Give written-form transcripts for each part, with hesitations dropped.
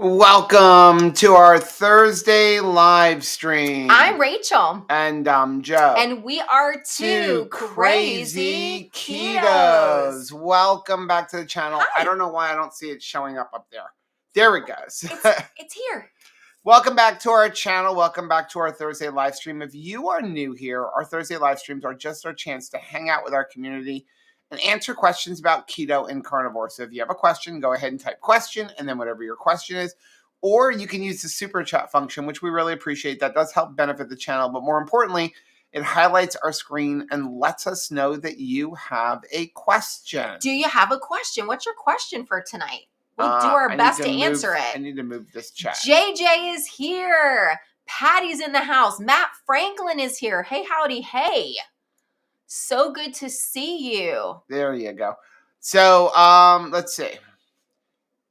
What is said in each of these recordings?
Welcome to our Thursday live stream. I'm Rachel. And I'm Joe. And we are two crazy ketos. Welcome back to the channel. Hi. I don't know why I don't see it showing up there. There it goes. It's here. Welcome back to our channel. Welcome back to our Thursday live stream. If you are new here, our Thursday live streams are just our chance to hang out with our community and answer questions about keto and carnivore. So if you have a question, go ahead and type question and then whatever your question is. Or you can use the super chat function, which we really appreciate. That does help benefit the channel. But more importantly, it highlights our screen and lets us know that you have a question. Do you have a question? What's your question for tonight? We'll do our best to answer it. I need to move this chat. JJ is here. Patty's in the house. Matt Franklin is here. Hey, howdy, hey. So good to see you. There you go. So, let's see.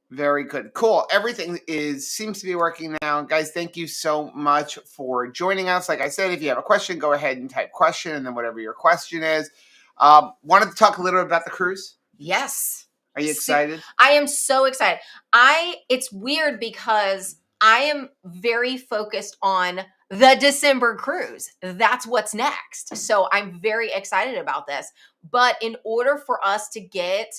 Very good. Cool. Everything seems to be working now. Guys, thank you so much for joining us. Like I said, if you have a question, go ahead and type question and then whatever your question is. Wanted to talk a little bit about the cruise? Yes. Are you excited? I am so excited. It's weird because I am very focused on the December cruise. That's what's next. So I'm very excited about this. But in order for us to get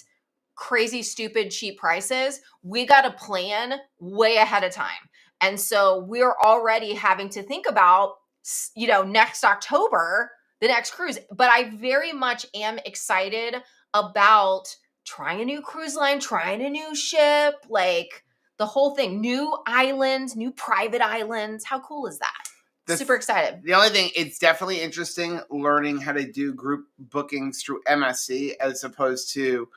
crazy, stupid, cheap prices, we got to plan way ahead of time. And so we're already having to think about, next October, the next cruise. But I very much am excited about trying a new cruise line, trying a new ship, like the whole thing, new islands, new private islands. How cool is that? Super excited. The only thing, it's definitely interesting learning how to do group bookings through MSC as opposed to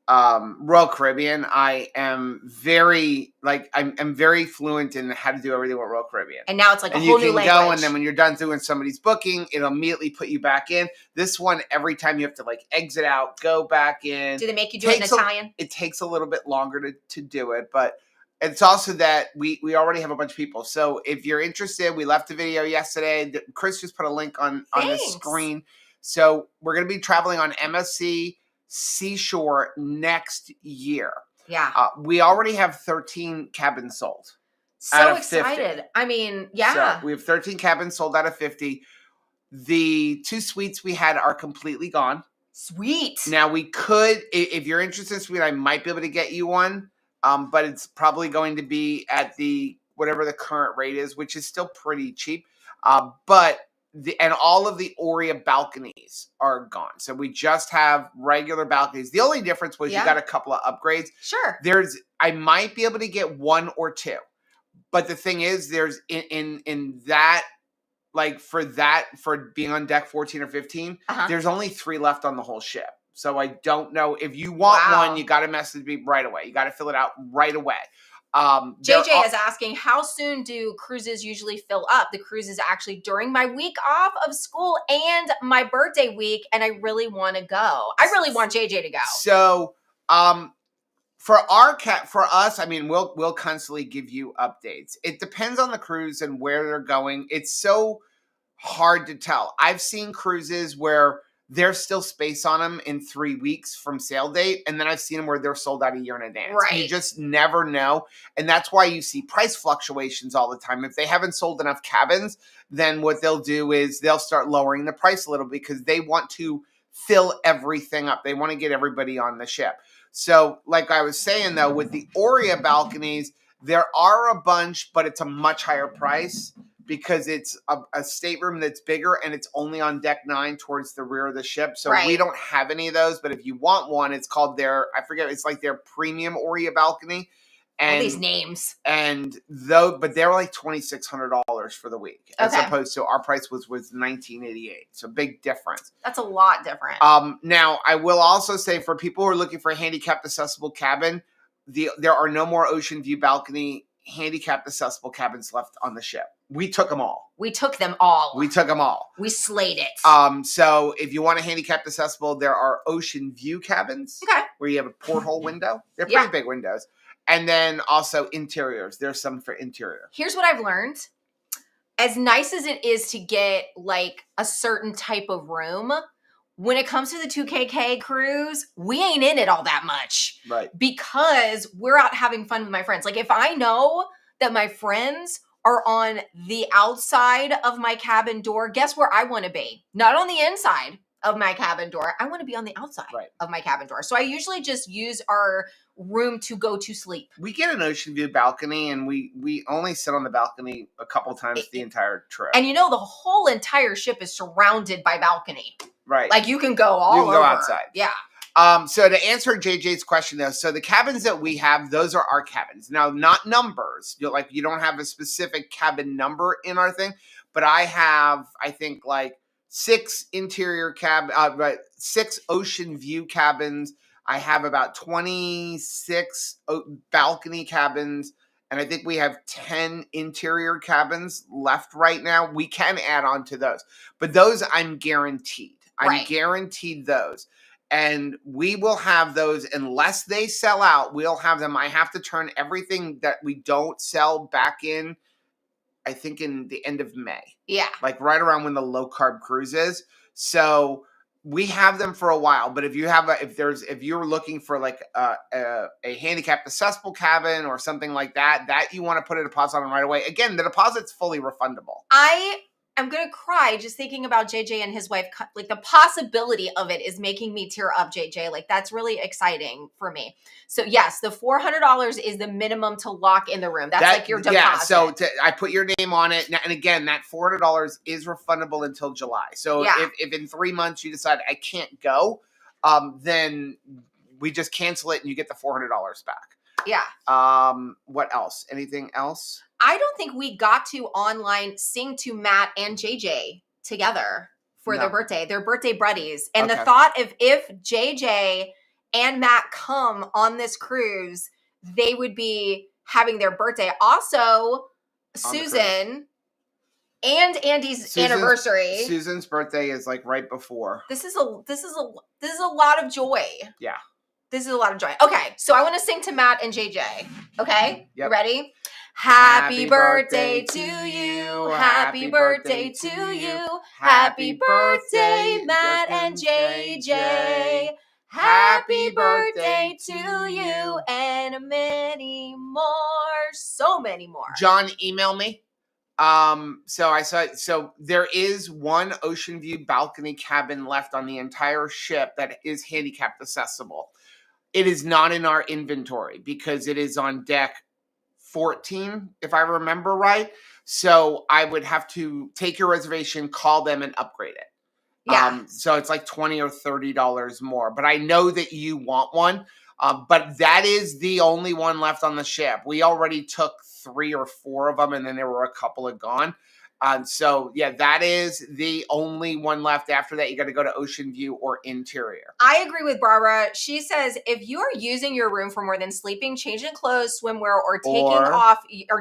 Royal Caribbean. I am very I'm very fluent in how to do everything with Royal Caribbean. And now it's like a whole new language. Go, and then when you're done doing somebody's booking, it'll immediately put you back in. This one, every time you have to exit out, go back in. Do they make you do it in Italian? It takes a little bit longer to do it, but it's also that we already have a bunch of people. So if you're interested, we left a video yesterday. Chris just put a link on the screen. So we're going to be traveling on MSC Seashore next year. Yeah. We already have 13 cabins sold. So excited. 50. I mean, yeah. So we have 13 cabins sold out of 50. The 2 suites we had are completely gone. Sweet. Now we could, if you're interested in suite, I might be able to get you one. But it's probably going to be at whatever the current rate is, which is still pretty cheap. But all of the Oria balconies are gone. So we just have regular balconies. The only difference was you got a couple of upgrades. Sure. I might be able to get 1 or 2. But the thing is, there's in that, for being on deck 14 or 15, there's only 3 left on the whole ship. So I don't know. If you want one, you got to message me right away. You got to fill it out right away. JJ is asking, how soon do cruises usually fill up? The cruise is actually during my week off of school and my birthday week, and I really want to go. I really want JJ to go. So, for us, I mean, we'll constantly give you updates. It depends on the cruise and where they're going. It's so hard to tell. I've seen cruises where there's still space on them in 3 weeks from sale date. And then I've seen them where they're sold out a year in advance. Right. You just never know. And that's why you see price fluctuations all the time. If they haven't sold enough cabins, then what they'll do is they'll start lowering the price a little because they want to fill everything up. They want to get everybody on the ship. So like I was saying, though, with the Oria balconies, there are a bunch, but it's a much higher price because it's a stateroom that's bigger and it's only on deck 9 towards the rear of the ship. So we don't have any of those, but if you want one, it's called it's like their premium Oria balcony. And, all these names. And but they're like $2,600 for the week as opposed to our price was $1,988. So big difference. That's a lot different. Now I will also say for people who are looking for a handicapped accessible cabin, there are no more ocean view balcony handicapped accessible cabins left on the ship. We took them all. We took them all. We took them all. We slayed it. So if you want a handicapped accessible, there are ocean view cabins where you have a porthole window. They're pretty big windows. And then also interiors. There's some for interior. Here's what I've learned. As nice as it is to get like a certain type of room, when it comes to the 2KK cruise, we ain't in it all that much. Right. Because we're out having fun with my friends. Like if I know that my friends are on the outside of my cabin door, guess where I want to be? Not on the inside of my cabin door. I want to be on the outside of my cabin door. So I usually just use our room to go to sleep. We get an ocean view balcony, and we only sit on the balcony a couple times the entire trip. And you know, the whole entire ship is surrounded by balcony. Right. Like you can go all over. You can go outside. Yeah. So to answer JJ's question though, so the cabins that we have, those are our cabins. Now, not numbers. You don't have a specific cabin number in our thing, but I have, I think, like 6 6 ocean view cabins. I have about 26 balcony cabins, and I think we have 10 interior cabins left right now. We can add on to those, but those I'm guaranteed. I'm guaranteed those. And we will have those unless they sell out. We'll have them. I have to turn everything that we don't sell back in, I think, in the end of May. Yeah. Like right around when the low carb cruise is. So we have them for a while. But if you have if you're looking for like a handicapped accessible cabin or something like that you want to put a deposit on right away. Again, the deposit's fully refundable. I'm going to cry just thinking about JJ and his wife. Like the possibility of it is making me tear up, JJ. Like that's really exciting for me. So yes, the $400 is the minimum to lock in the room. That's like your deposit. Yeah, so I put your name on it. And again, that $400 is refundable until July. So if in 3 months you decide I can't go, then we just cancel it and you get the $400 back. Yeah. What else? Anything else? I don't think we got to online sing to Matt and JJ together for their birthday. They're birthday buddies. And the thought of if JJ and Matt come on this cruise, they would be having their birthday. Also, Susan and Andy's anniversary. Susan's birthday is like right before. This is a lot of joy. Yeah. This is a lot of joy. Okay, so I want to sing to Matt and JJ. Okay? Yep. You ready? Happy birthday to you. Happy birthday to you. Happy birthday, Matt and JJ. Happy birthday to you and many more. So many more. John, email me. So there is one ocean view balcony cabin left on the entire ship that is handicapped accessible. It is not in our inventory because it is on deck 14, if I remember right. So I would have to take your reservation, call them, and upgrade it. Yeah. So it's like $20 or $30 more. But I know that you want one. But that is the only one left on the ship. We already took 3 or 4 of them, and then there were a couple of gone. So yeah, that is the only one left. After that, you got to go to Ocean View or Interior. I agree with Barbara. She says if you are using your room for more than sleeping, changing clothes, swimwear, or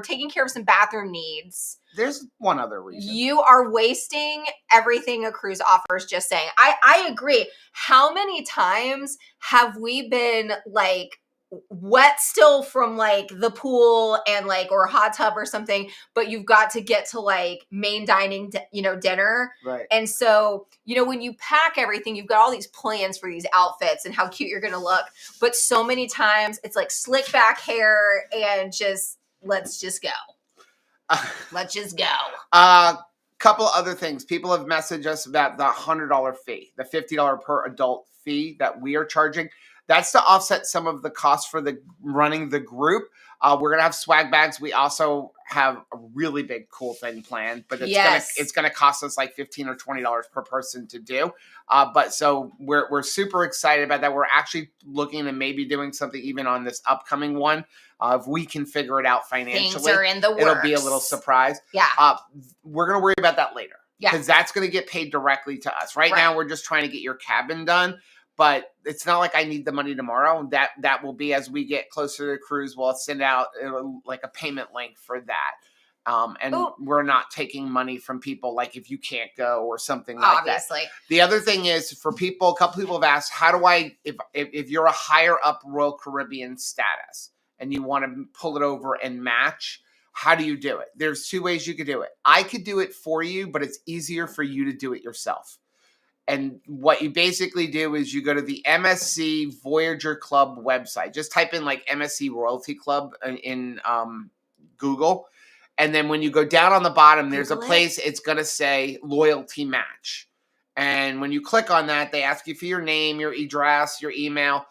taking care of some bathroom needs. There's one other reason. You are wasting everything a cruise offers. Just saying. I agree. How many times have we been like wet still from like the pool and like or a hot tub or something, but you've got to get to like main dining dinner, right? And so when you pack everything, you've got all these plans for these outfits and how cute you're gonna look, but so many times it's like slick back hair and just let's just go. Let's just go. Couple other things. People have messaged us about the $100 fee, the $50 per adult fee that we are charging. That's to offset some of the costs for running the group. We're going to have swag bags. We also have a really big cool thing planned, but it's going to cost us like $15 or $20 per person to do. But so we're super excited about that. We're actually looking at maybe doing something even on this upcoming one. If we can figure it out financially, things are in the works. It'll be a little surprise. Yeah. We're going to worry about that later. Yeah. Because that's going to get paid directly to us. Right now, we're just trying to get your cabin done. But it's not like I need the money tomorrow. That will be as we get closer to the cruise. We'll send out like a payment link for that. And we're not taking money from people like if you can't go or something like that. The other thing is for people, a couple people have asked, how do I, if you're a higher up Royal Caribbean status and you want to pull it over and match, how do you do it? There's 2 ways you could do it. I could do it for you, but it's easier for you to do it yourself. And what you basically do is you go to the MSC Voyager Club website. Just type in like MSC Royalty Club in Google. And then when you go down on the bottom, there's a place, it's going to say loyalty match. And when you click on that, they ask you for your name, your address, your email.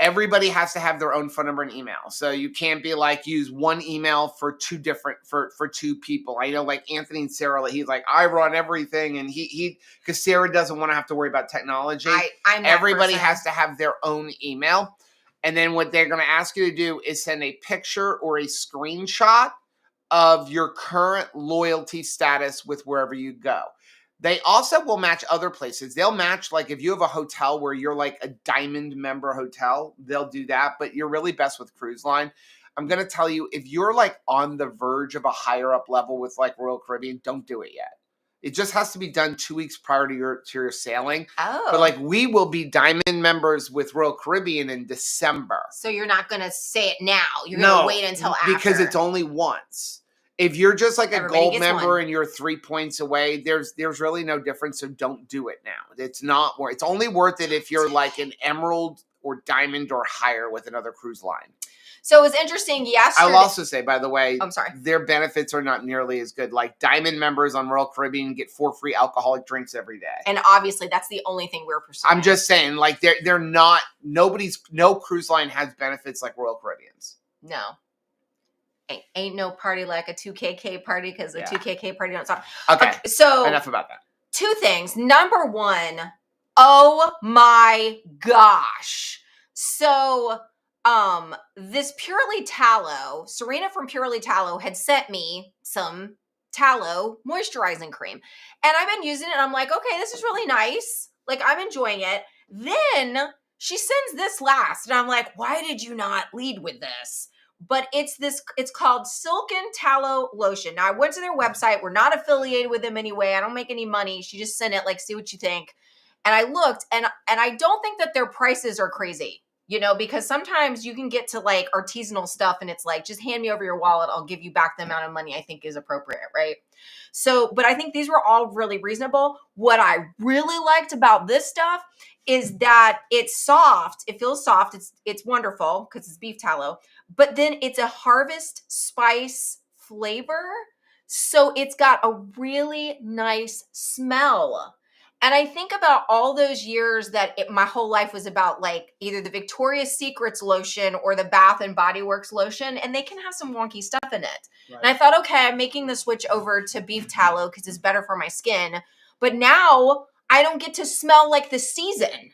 Everybody has to have their own phone number and email. So you can't be like, use one email for two different, for two people. I know like Anthony and Sarah, he's like, I run everything. And he because Sarah doesn't want to have to worry about technology. Everybody has to have their own email. And then what they're going to ask you to do is send a picture or a screenshot of your current loyalty status with wherever you go. They also will match other places. They'll match, like if you have a hotel where you're like a diamond member hotel, they'll do that. But you're really best with cruise line. I'm going to tell you, if you're like on the verge of a higher up level with like Royal Caribbean, don't do it yet. It just has to be done 2 weeks prior to your sailing. Oh. But like we will be diamond members with Royal Caribbean in December. So you're not going to say it now. You're going to wait until after. Because it's only once. If you're just like a gold member and you're 3 points away, there's really no difference. So don't do it now. It's not worth. It's only worth it if you're like an emerald or diamond or higher with another cruise line. So it was interesting yesterday. I'll also say, by the way, I'm sorry, their benefits are not nearly as good. Like diamond members on Royal Caribbean get 4 free alcoholic drinks every day. And obviously that's the only thing we're pursuing. I'm just saying, like they're not, no cruise line has benefits like Royal Caribbean's. No. Ain't no party like a 2KK party because the 2KK party don't stop. Okay, so enough about that. 2 things. Number one, oh my gosh. So this Purely Tallow, Serena from Purely Tallow had sent me some tallow moisturizing cream. And I've been using it and I'm like, okay, this is really nice. Like I'm enjoying it. Then she sends this last and I'm like, why did you not lead with this? But it's called Silken Tallow Lotion. Now I went to their website. We're not affiliated with them anyway. I don't make any money. She just sent it, like, see what you think. And I looked and I don't think that their prices are crazy, because sometimes you can get to like artisanal stuff and it's like, just hand me over your wallet. I'll give you back the amount of money I think is appropriate. Right. So, but I think these were all really reasonable. What I really liked about this stuff is that it's soft. It feels soft. It's wonderful because it's beef tallow, but then it's a harvest spice flavor. So it's got a really nice smell. And I think about all those years that my whole life was about like either the Victoria's Secrets lotion or the Bath and Body Works lotion, and they can have some wonky stuff in it. Right. And I thought, okay, I'm making the switch over to beef tallow because it's better for my skin. But now I don't get to smell like the season,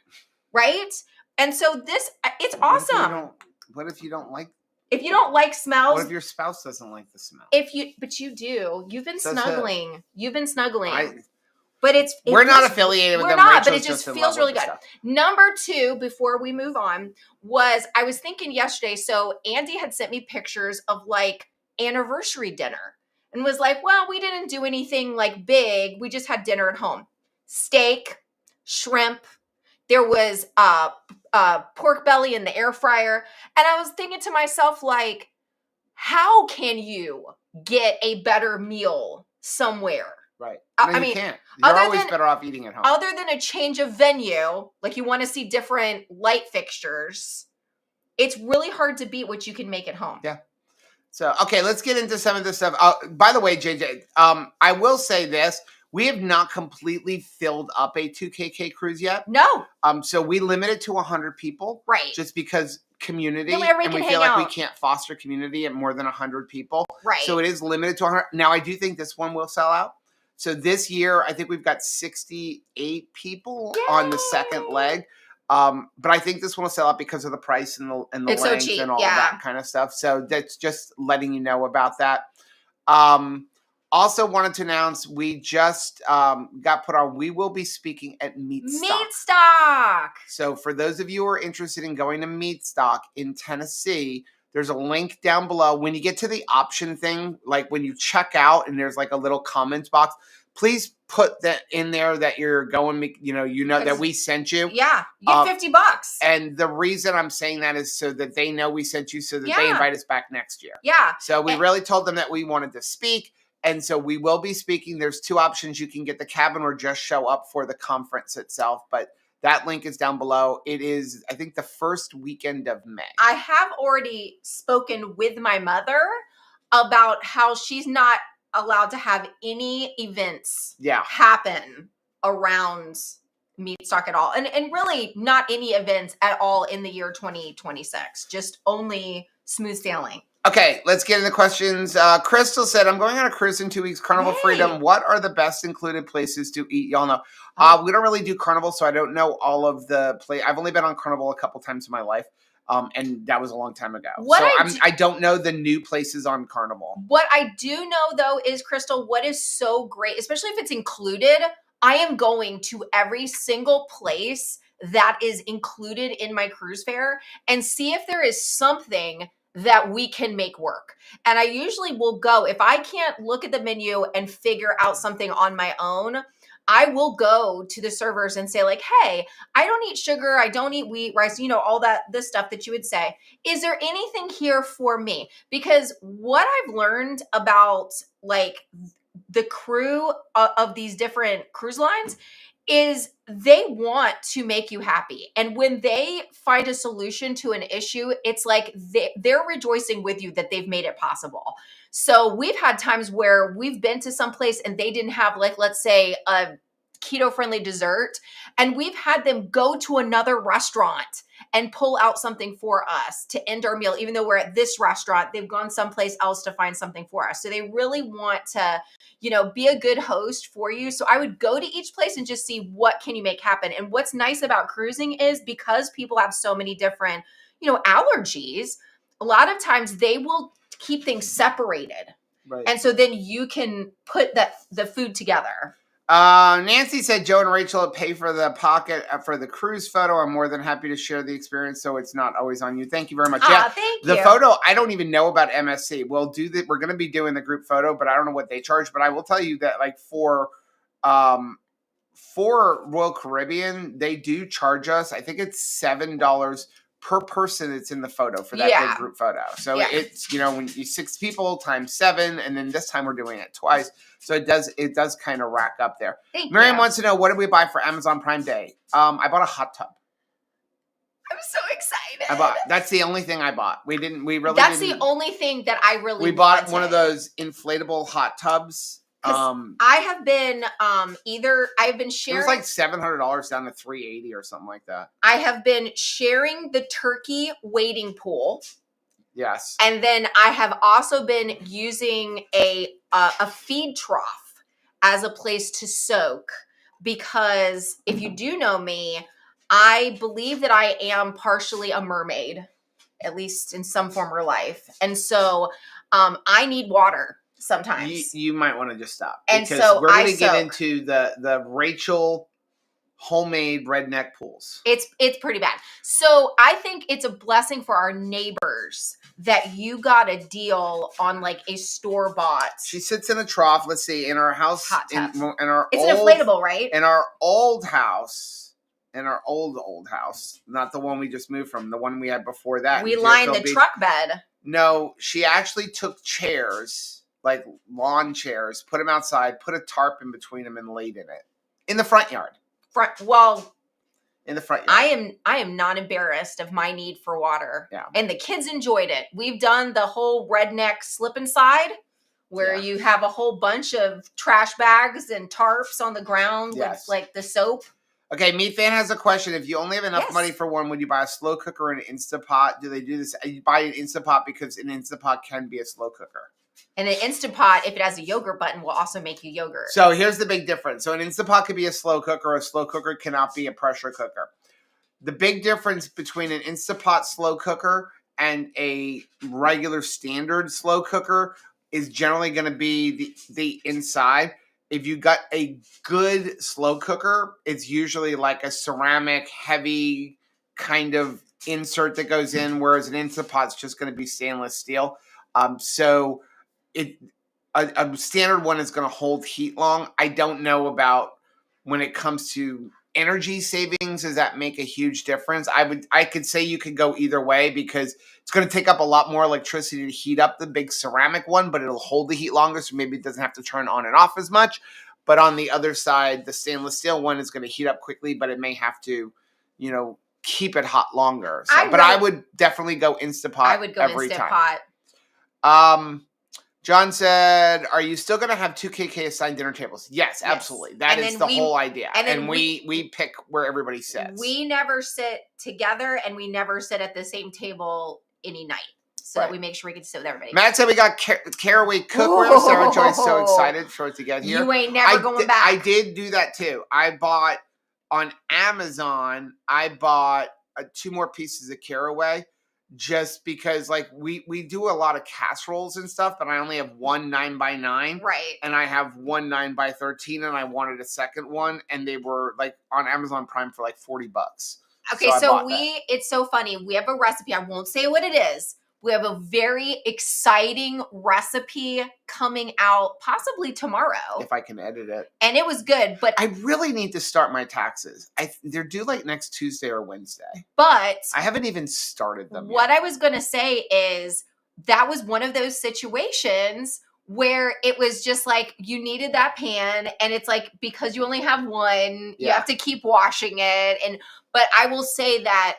right? And so it's awesome. What if you don't like? If you don't like smells. What if your spouse doesn't like the smell? But you do. You've been snuggling. You've been snuggling. But we're not affiliated with them. We're not, but it just feels really good. Number 2, before we move on, I was thinking yesterday, so Andy had sent me pictures of like anniversary dinner and was like, well, we didn't do anything like big. We just had dinner at home. Steak, shrimp. There was pork belly in the air fryer. And I was thinking to myself, like, how can you get a better meal somewhere? Right. You can't. You're always better off eating at home. Other than a change of venue, like you want to see different light fixtures, it's really hard to beat what you can make at home. Yeah. So, okay, let's get into some of this stuff. By the way, JJ, I will say this. We have not completely filled up a 2KK cruise yet. No. So we limit it to 100 people. Right. Just because community. And we feel like we can't foster community at more than 100 people. Right. So it is limited to 100. Now, I do think this one will sell out. So this year, I think we've got 68 people on the second leg. But I think this one will sell out because of the price and the length so cheap, and all that kind of stuff. So that's just letting you know about that. Also wanted to announce we just got put on. We will be speaking at Meatstock. So for those of you who are interested in going to Meatstock in Tennessee, there's a link down below. When you get to the option thing, like when you check out and there's like a little comments box, please put that in there that you're going, that we sent you. Yeah, you get $50. And the reason I'm saying that is so that they know we sent you so that they invite us back next year. Yeah. So we really told them that we wanted to speak. And so we will be speaking. There's two options. You can get the cabin or just show up for the conference itself. But that link is down below. It is, I think, the first weekend of May. I have already spoken with my mother about how she's not allowed to have any events happen around meat stock at all. And really not any events at all in the year 2026. Just only smooth sailing. Okay, let's get into questions. Crystal said, I'm going on a cruise in 2 weeks. Carnival Freedom. What are the best included places to eat? Y'all know. We don't really do Carnival, so I don't know all of the I've only been on Carnival a couple times in my life. And that was a long time ago. I don't know the new places on Carnival. What I do know, though, is, Crystal, what is so great, especially if it's included, I am going to every single place that is included in my cruise fare and see if there is something that we can make work. And I usually will go, if I can't look at the menu and figure out something on my own, I will go to the servers and say, like, hey, I don't eat sugar, I don't eat wheat, rice, all this stuff that you would say. Is there anything here for me? Because what I've learned about like the crew of these different cruise lines is they want to make you happy. And when they find a solution to an issue, it's like they're rejoicing with you that they've made it possible. So we've had times where we've been to some place and they didn't have, like, let's say, a keto-friendly dessert, and we've had them go to another restaurant and pull out something for us to end our meal. Even though we're at this restaurant, they've gone someplace else to find something for us. So they really want to, be a good host for you. So I would go to each place and just see what can you make happen. And what's nice about cruising is because people have so many different, allergies, a lot of times they will keep things separated. Right. And so then you can put the food together. Nancy said, Joe and Rachel pay for the pocket for the cruise photo. I'm more than happy to share the experience, so it's not always on you. Thank you very much. Thank you. The photo, I don't even know about MSC. We're going to be doing the group photo, but I don't know what they charge. But I will tell you that, like, for Royal Caribbean, they do charge us, I think it's $7 per person that's in the photo for that big group photo. So it's, when you 6 people times 7, and then this time we're doing it twice. So it does kind of rack up there. Miriam wants to know, what did we buy for Amazon Prime Day? I bought a hot tub. I'm so excited. That's the only thing I bought. That's the only thing that I really We bought one of those inflatable hot tubs. I have been I've been sharing. It was like $700 down to $380 or something like that. I have been sharing the turkey wading pool. Yes. And then I have also been using a feed trough as a place to soak, because if you do know me, I believe that I am partially a mermaid, at least in some form or life. And so I need water sometimes. You might want to just stop. And because so we're going to get into the Rachel homemade redneck pools. It's pretty bad. So I think it's a blessing for our neighbors that you got a deal on, like, a store-bought. She sits in a trough. Let's see, in our house. Hot tub. In our it's an inflatable, right? In our old house. In our old house. Not the one we just moved from. The one we had before that. We lined the truck bed. No, she actually took chairs, like lawn chairs, put them outside, put a tarp in between them, and laid in it. In the front yard. In the front yard. I am not embarrassed of my need for water. Yeah. And the kids enjoyed it. We've done the whole redneck slip and slide, where you have a whole bunch of trash bags and tarps on the ground with, like, the soap. Okay, Meat Fan has a question. If you only have enough money for one, would you buy a slow cooker or an Instapot? Do they do this? You buy an Instapot because an Instapot can be a slow cooker. And an Instant Pot, if it has a yogurt button, will also make you yogurt. So here's the big difference. So an Instant Pot could be a slow cooker. A slow cooker cannot be a pressure cooker. The big difference between an Instant Pot slow cooker and a regular standard slow cooker is generally going to be the inside. If you got a good slow cooker, it's usually like a ceramic heavy kind of insert that goes in, whereas an Instant Pot's just going to be stainless steel. So a standard one is going to hold heat long. I don't know about when it comes to energy savings, does that make a huge difference? I could say you could go either way because it's going to take up a lot more electricity to heat up the big ceramic one, but it'll hold the heat longer, so maybe it doesn't have to turn on and off as much. But on the other side, the stainless steel one is going to heat up quickly, but it may have to, keep it hot longer. So, I would definitely go Instapot. I would go every Instapot. Time. John said, "Are you still going to have 2KK assigned dinner tables?" Yes, absolutely. That is the whole idea. And we pick where everybody sits. We never sit together, and we never sit at the same table any night. So that we make sure we can sit with everybody. Matt said we got Caraway cookware. Sarah Joy's so excited for it to get here. You ain't never going back. I did do that too. I bought on Amazon. I bought 2 more pieces of Caraway. Just because, we do a lot of casseroles and stuff, but I only have one 9x9. Right. And I have one 9x13, and I wanted a second one, and they were, on Amazon Prime for, $40. Okay, so it's so funny. We have a recipe. I won't say what it is. We have a very exciting recipe coming out possibly tomorrow. If I can edit it. And it was good, but I really need to start my taxes. They're due next Tuesday or Wednesday. But I haven't even started them What yet. I was going to say is that was one of those situations where it was just you needed that pan, and it's because you only have one, you have to keep washing it. But I will say that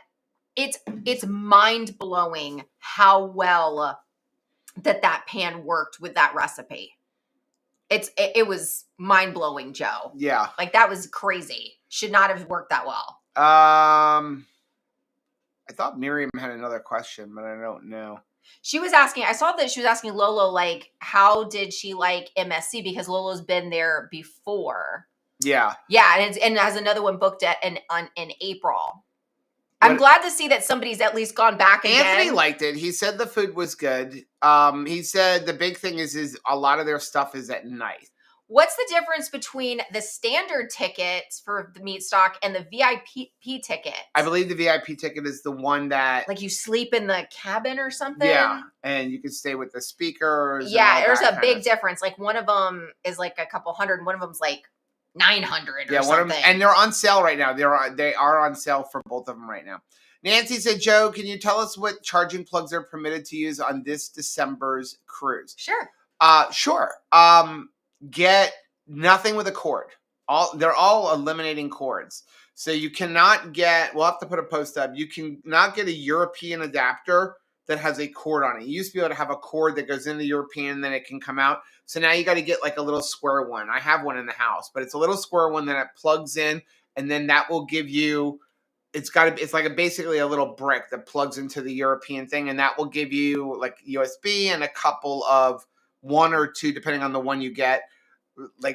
it's mind-blowing how well that pan worked with that recipe. It was mind-blowing, Joe. Yeah. That was crazy. Should not have worked that well. I thought Miriam had another question, but I don't know. She was asking, I saw that she was asking Lolo, how did she like MSC? Because Lolo's been there before. Yeah. Yeah, and has another one booked in April. I'm glad to see that somebody's at least gone back again. Anthony liked it. He said the food was good. He said the big thing is a lot of their stuff is at night. What's the difference between the standard tickets for the meat stock and the VIP ticket? I believe the VIP ticket is the one that... you sleep in the cabin or something? Yeah, and you can stay with the speakers. Yeah, there's a big difference. One of them is a couple hundred, and one of them's 900 or something. And they're on sale right now. They are on sale for both of them right now. Nancy said, "Joe, can you tell us what charging plugs are permitted to use on this December's cruise?" Sure. Sure. Get nothing with a cord. They're all eliminating cords. So you cannot get, we'll have to put a post up. You cannot get a European adapter that has a cord on it. You used to be able to have a cord that goes in the European and then it can come out. So now you got to get a little square one. I have one in the house, but it's a little square one that it plugs in, and then that will give you, it's basically a little brick that plugs into the European thing, and that will give you USB and a couple of 1 or 2, depending on the one you get,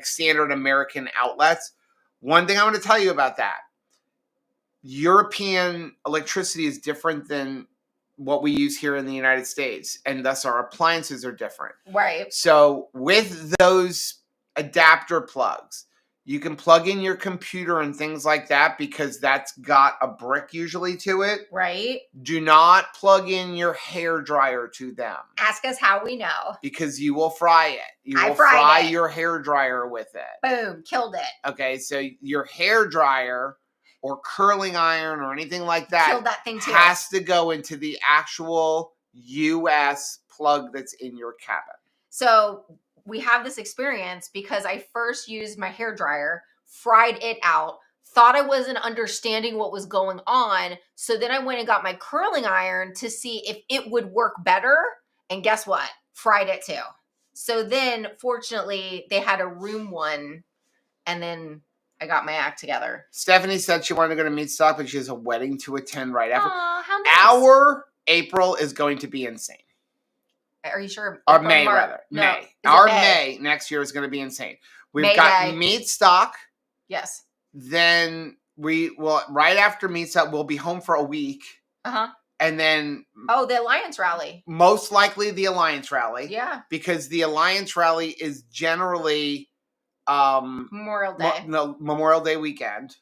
standard American outlets. One thing I want to tell you about that, European electricity is different than what we use here in the United States, and thus our appliances are different. Right. So with those adapter plugs, you can plug in your computer and things like that because that's got a brick usually to it. Right. Do not plug in your hair dryer to them. Ask us how we know. Because you will fry it. You will fry your hair dryer with it. Boom. Killed it. Okay, so your hair dryer or curling iron or anything like that, killed that thing too. Has to go into the actual US plug that's in your cabin. So we have this experience because I first used my hair dryer, fried it out, thought I wasn't understanding what was going on. So then I went and got my curling iron to see if it would work better. And guess what? Fried it too. So then fortunately they had a room one, and then I got my act together. Stephanie said she wanted to go to Meat Stock, but she has a wedding to attend right after. Aw, how nice. Our April is going to be insane. Are you sure? Or May, rather. No. May. Our May next year is going to be insane. We've got Meat Stock. Yes. Then right after Meat Stock, we'll be home for a week. Uh-huh. And then... the Alliance Rally. Most likely the Alliance Rally. Yeah. Because the Alliance Rally is generally... Memorial Day. Memorial Day weekend.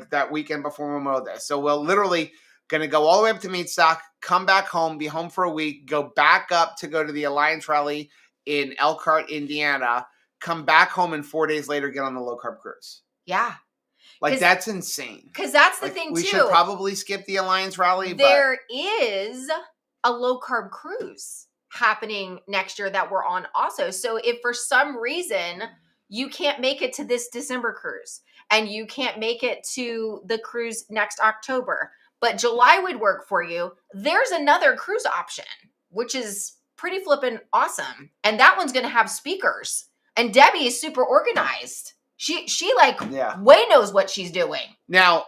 That weekend before Memorial Day. So we'll literally... Going to go all the way up to Meat Stock, come back home, be home for a week, go back up to go to the Alliance Rally in Elkhart, Indiana, come back home, and 4 days later get on the low-carb cruise. Yeah. Like, that's insane. Because that's the Like, thing, we too. should probably skip the Alliance rally, There is a low-carb cruise happening next year that we're on also. So if for some reason you can't make it to this December cruise and you can't make it to the cruise next October, but July would work for you, there's another cruise option, which is pretty flippin' awesome. And that one's going to have speakers. And Debbie is super organized. She like way knows what she's doing. Now,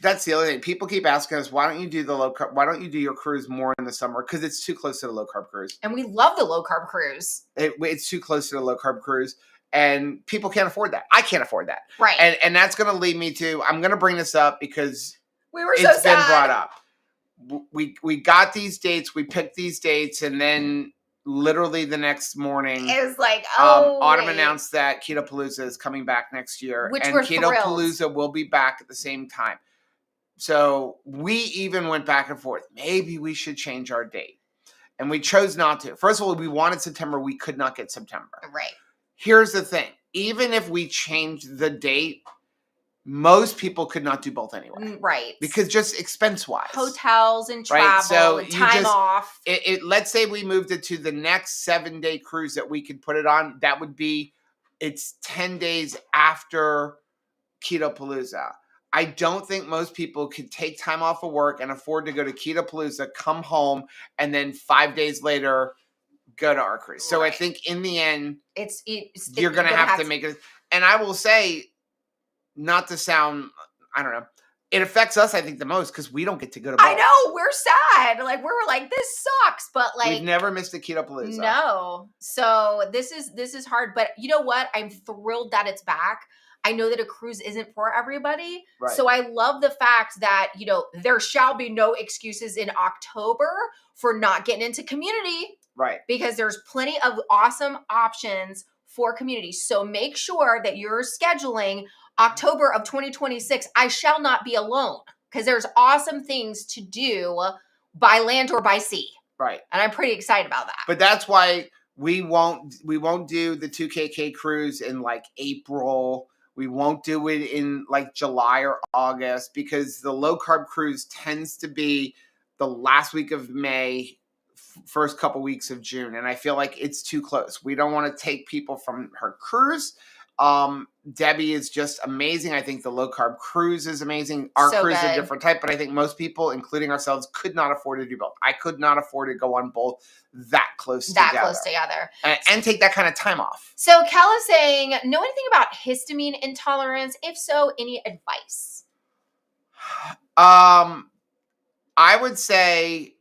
that's the other thing. People keep asking us, why don't you do the low carb? Why don't you do your cruise more in the summer? Because it's too close to the low carb cruise. And we love the low carb cruise. It's too close to the low carb cruise, and people can't afford that. I can't afford that. Right. And that's going to lead me to, I'm going to bring this up because it's been brought up. We got these dates, we picked these dates, and then literally the next morning, it was like, Autumn announced that Keto Palooza is coming back next year, which and we're Keto thrilled. Palooza will be back at the same time. So we even went back and forth. Maybe we should change our date, and we chose not to. First of all, we wanted September. We could not get September. Right. Here's the thing: even if we changed the date, most people could not do both anyway. Right. Because just expense-wise. Hotels and travel and time off. Let's say we moved it to the next 7-day cruise that we could put it on. That would be, it's 10 days after Keto Palooza. I don't think most people could take time off of work and afford to go to Keto Palooza, come home, and then 5 days later go to our cruise. So I think in the end, you're going to have to make it. And I will say, not to sound, I don't know, it affects us, I think, the most because we don't get to go to both. I know, we're sad. Like, we're like, this sucks, but like, we've never missed a Keto Palooza. No. So this is hard, but you know what? I'm thrilled that it's back. I know that a cruise isn't for everybody. Right. So I love the fact that, you know, there shall be no excuses in October for not getting into community. Right. Because there's plenty of awesome options for community. So make sure that you're scheduling October of 2026. I shall not be alone because there's awesome things to do by land or by sea. Right. And I'm pretty excited about that. But that's why we won't do the 2KK cruise in like April. We won't do it in like July or August because the low carb cruise tends to be the last week of May, first couple weeks of June. And I feel like it's too close. We don't want to take people from her cruise. Debbie is just amazing. I think the low carb cruise is amazing. Our cruise is a different type, but I think most people, including ourselves, could not afford to do both. I could not afford to go on both that close together. And take that kind of time off. So Cal is saying, know anything about histamine intolerance? If so, any advice? I would say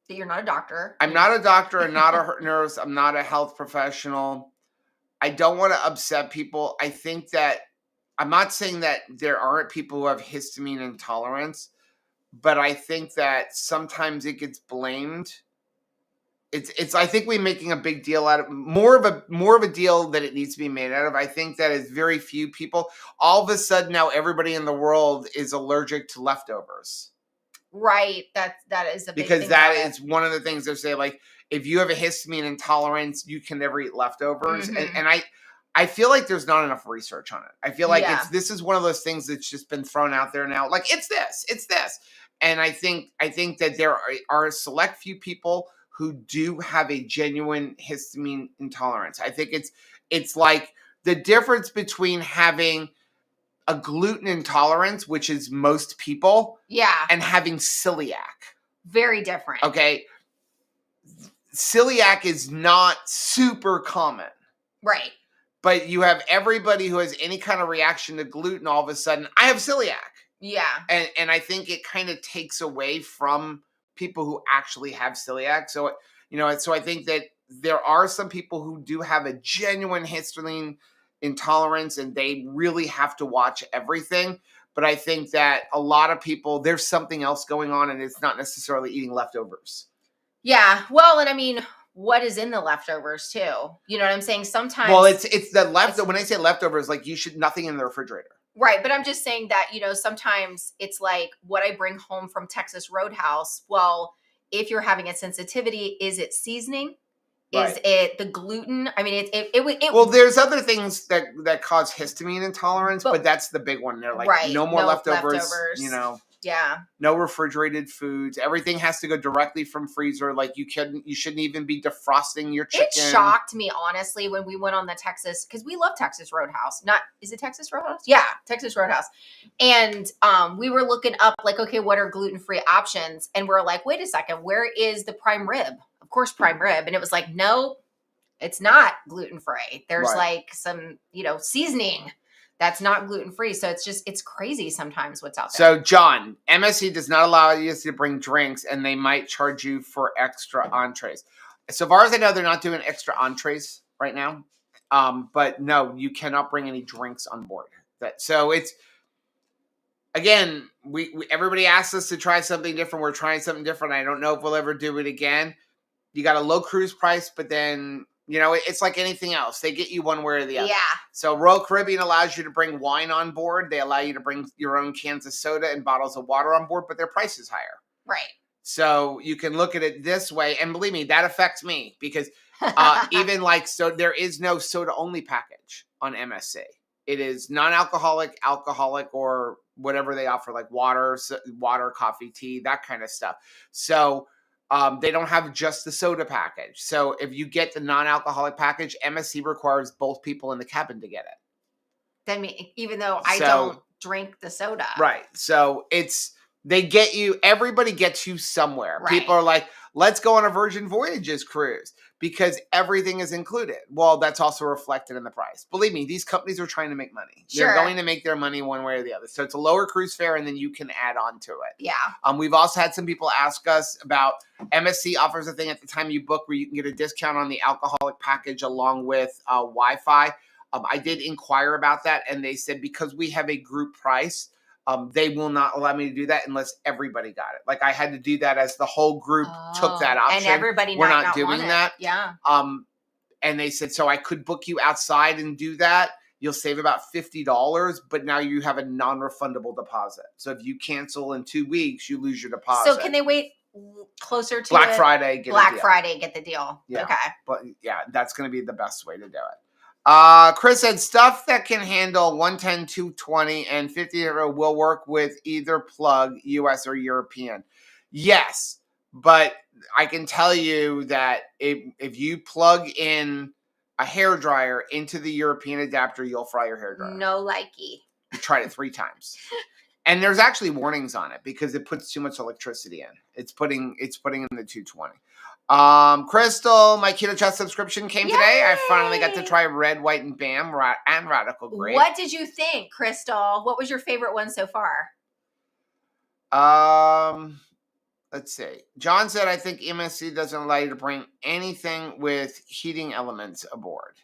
that you're not a doctor. I'm not a doctor. I'm not a nurse. I'm not a health professional. I don't want to upset people. I think that I'm not saying that there aren't people who have histamine intolerance, but I think that sometimes it gets blamed. It's I think we're making a big deal out of more of a deal that it needs to be made out of. I think that is very few people. All of a sudden now everybody in the world is allergic to leftovers. Right. That is a big because thing that is one of the things they say, like, if you have a histamine intolerance, you can never eat leftovers. Mm-hmm. And I feel like there's not enough research on it. I feel like this is one of those things that's just been thrown out there now. Like, it's this. And I think that there are a select few people who do have a genuine histamine intolerance. I think it's like the difference between having a gluten intolerance, which is most people, and having celiac. Very different. Okay. Celiac is not super common. Right. But you have everybody who has any kind of reaction to gluten, all of a sudden, I have celiac. Yeah. And I think it kind of takes away from people who actually have celiac. So, so I think that there are some people who do have a genuine histamine intolerance and they really have to watch everything. But I think that a lot of people, there's something else going on and it's not necessarily eating leftovers. Yeah. Well, and I mean, what is in the leftovers too? You know what I'm saying? Sometimes. Well, it's the leftover. When I say leftovers, like nothing in the refrigerator. Right. But I'm just saying that, sometimes it's like what I bring home from Texas Roadhouse. Well, if you're having a sensitivity, is it seasoning? Is Right. it the gluten? I mean, Well, there's other things that cause histamine intolerance, But- but that's the big one. They're like, right. no more No leftovers, leftovers. you know, Yeah. no refrigerated foods. Everything has to go directly from freezer. Like you shouldn't even be defrosting your chicken. It shocked me, honestly, when we went on the Texas, because we love Texas Roadhouse. Is it Texas Roadhouse? Yeah, Texas Roadhouse. And we were looking up, like, okay, what are gluten-free options? And we're like, wait a second, where is the prime rib? Of course, prime rib. And it was like, no, it's not gluten-free. There's Right. like some, seasoning that's not gluten-free. So it's crazy sometimes what's out there. So, John, MSC does not allow you to bring drinks, and they might charge you for extra entrees. So far as I know, they're not doing extra entrees right now. But no, you cannot bring any drinks on board. So it's, again, we everybody asks us to try something different. We're trying something different. I don't know if we'll ever do it again. You got a low cruise price, but then, it's like anything else. They get you one way or the other. Yeah. So Royal Caribbean allows you to bring wine on board. They allow you to bring your own cans of soda and bottles of water on board, but their price is higher. Right. So you can look at it this way. And believe me, that affects me because even so there is no soda only package on MSC. It is non-alcoholic, alcoholic, or whatever they offer, like water, coffee, tea, that kind of stuff. So they don't have just the soda package. So if you get the non-alcoholic package, MSC requires both people in the cabin to get it. Then even though I don't drink the soda. Right. So everybody gets you somewhere. Right. People are like, let's go on a Virgin Voyages cruise because everything is included. Well, that's also reflected in the price. Believe me, these companies are trying to make money. Sure. They're going to make their money one way or the other. So it's a lower cruise fare, and then you can add on to it. Yeah. We've also had some people ask us about MSC offers a thing at the time you book where you can get a discount on the alcoholic package along with Wi-Fi. I did inquire about that, and they said because we have a group price, they will not allow me to do that unless everybody got it. Like I had to do that as the whole group took that option. And everybody we're might not doing that. Yeah. And they said, so I could book you outside and do that. You'll save about $50, but now you have a non-refundable deposit. So if you cancel in 2 weeks, you lose your deposit. So can they wait closer to Black Friday? Friday, get the deal. Yeah. Okay. But yeah, that's going to be the best way to do it. Chris said stuff that can handle 110, 220, and 50 will work with either plug, US or European. Yes, but I can tell you that if you plug in a hairdryer into the European adapter, you'll fry your hairdryer. No likey. I tried it 3 times. And there's actually warnings on it because it puts too much electricity in. It's putting in the 220. Crystal, my Keto Chat subscription came today. I finally got to try Red, White, and Bam and Radical Grape. What did you think, Crystal? What was your favorite one so far? Let's see. John said, I think MSC doesn't allow you to bring anything with heating elements aboard.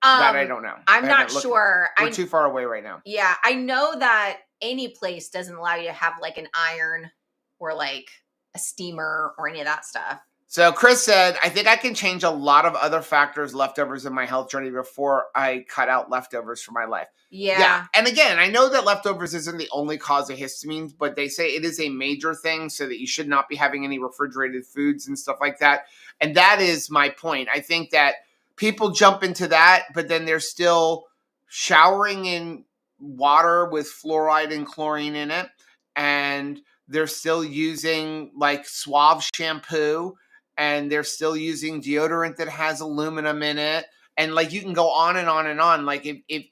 That I don't know. I'm not sure. We're too far away right now. Yeah, I know that any place doesn't allow you to have like an iron or like a steamer or any of that stuff. So Chris said, I think I can change a lot of other factors, leftovers in my health journey before I cut out leftovers for my life. Yeah. And again, I know that leftovers isn't the only cause of histamine, but they say it is a major thing so that you should not be having any refrigerated foods and stuff like that. And that is my point. I think that people jump into that, but then they're still showering in water with fluoride and chlorine in it. And they're still using like Suave shampoo. And they're still using deodorant that has aluminum in it. And like you can go on and on and on. Like if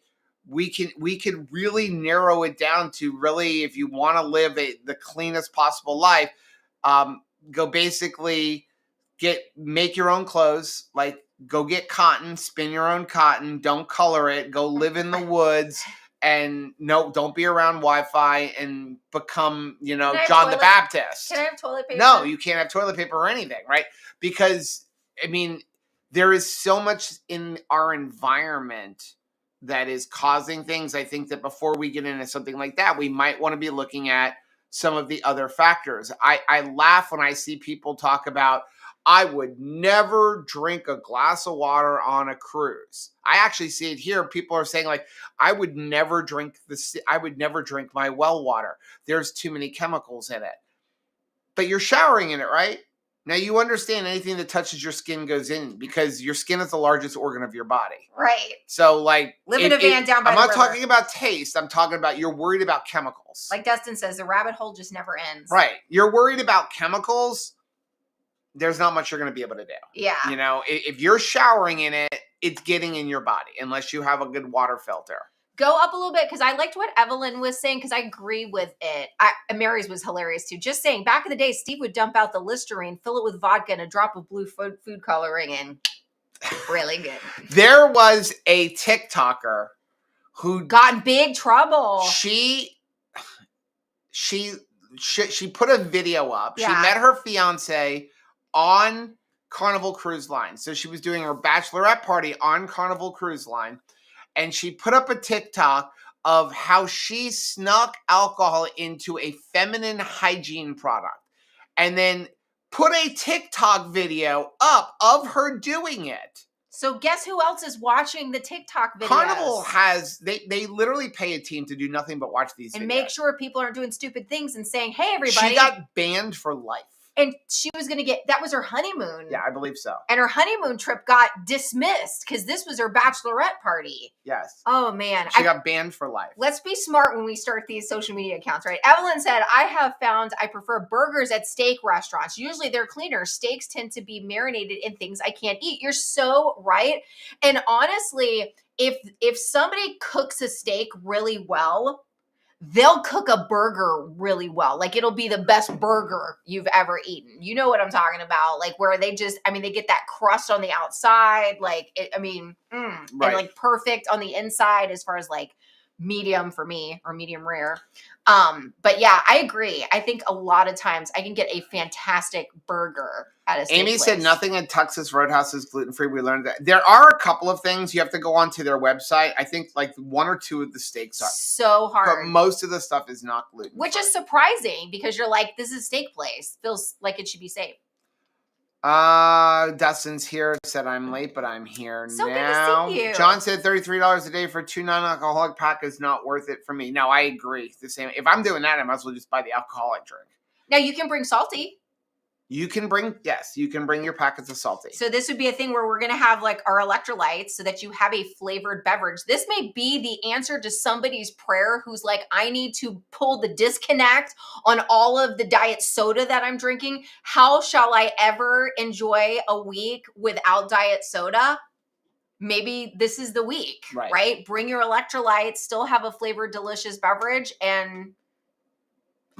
we could really narrow it down to really, if you want to live the cleanest possible life, go basically make your own clothes, like go get cotton, spin your own cotton, don't color it, go live in the woods. And no, don't be around Wi-Fi and become, John the Baptist. Can I have toilet paper? No, you can't have toilet paper or anything, right? Because, I mean, there is so much in our environment that is causing things. I think that before we get into something like that, we might want to be looking at some of the other factors. I laugh when I see people talk about, I would never drink a glass of water on a cruise. I actually see it here. People are saying like, I would never drink my well water. There's too many chemicals in it. But you're showering in it, right? Now you understand anything that touches your skin goes in because your skin is the largest organ of your body. Right. So like Live in a van down by I'm the not river. talking about taste. I'm talking about you're worried about chemicals. Like Dustin says, the rabbit hole just never ends. Right. You're worried about chemicals. There's not much you're going to be able to do. Yeah. You know, if you're showering in it, it's getting in your body unless you have a good water filter. Go up a little bit because I liked what Evelyn was saying because I agree with it. Mary's was hilarious too. Just saying, back in the day, Steve would dump out the Listerine, fill it with vodka and a drop of blue food coloring, and really good. There was a TikToker who got in big trouble. She put a video up. Yeah. She met her fiance on Carnival Cruise Line. So she was doing her bachelorette party on Carnival Cruise Line. And she put up a TikTok of how she snuck alcohol into a feminine hygiene product. And then put a TikTok video up of her doing it. So guess who else is watching the TikTok videos? Carnival has, they literally pay a team to do nothing but watch these and videos. make sure people aren't doing stupid things and saying, hey, everybody. She got banned for life. And she was going to get, that was her honeymoon. Yeah, I believe so. And her honeymoon trip got dismissed because this was her bachelorette party. Yes. Oh, man. She got banned for life. Let's be smart when we start these social media accounts, right? Evelyn said, I have found I prefer burgers at steak restaurants. Usually they're cleaner. Steaks tend to be marinated in things I can't eat. You're so right. And honestly, if somebody cooks a steak really well, they'll cook a burger really well. Like it'll be the best burger you've ever eaten. You know what I'm talking about? Like where they just, I mean, they get that crust on the outside. Like, and like perfect on the inside as far as like medium for me or medium rare. But yeah, I agree. I think a lot of times I can get a fantastic burger at a steak Amy place. said nothing at Texas Roadhouse is gluten-free. We learned that. There are a couple of things. You have to go onto their website. I think like one or two of the steaks are. So hard. But most of the stuff is not gluten-free. Which is surprising because you're like, this is a steak place. Feels like it should be safe. Dustin's here. Said I'm late, but I'm here so now. Good to see you. John said $33 a day for 2 non-alcoholic pack is not worth it for me. No, I agree. The same. If I'm doing that, I might as well just buy the alcoholic drink. Now you can bring salty. You can bring your packets of salty. So this would be a thing where we're going to have like our electrolytes so that you have a flavored beverage. This may be the answer to somebody's prayer who's like, I need to pull the disconnect on all of the diet soda that I'm drinking. How shall I ever enjoy a week without diet soda? Maybe this is the week, right? Bring your electrolytes, still have a flavored, delicious beverage, and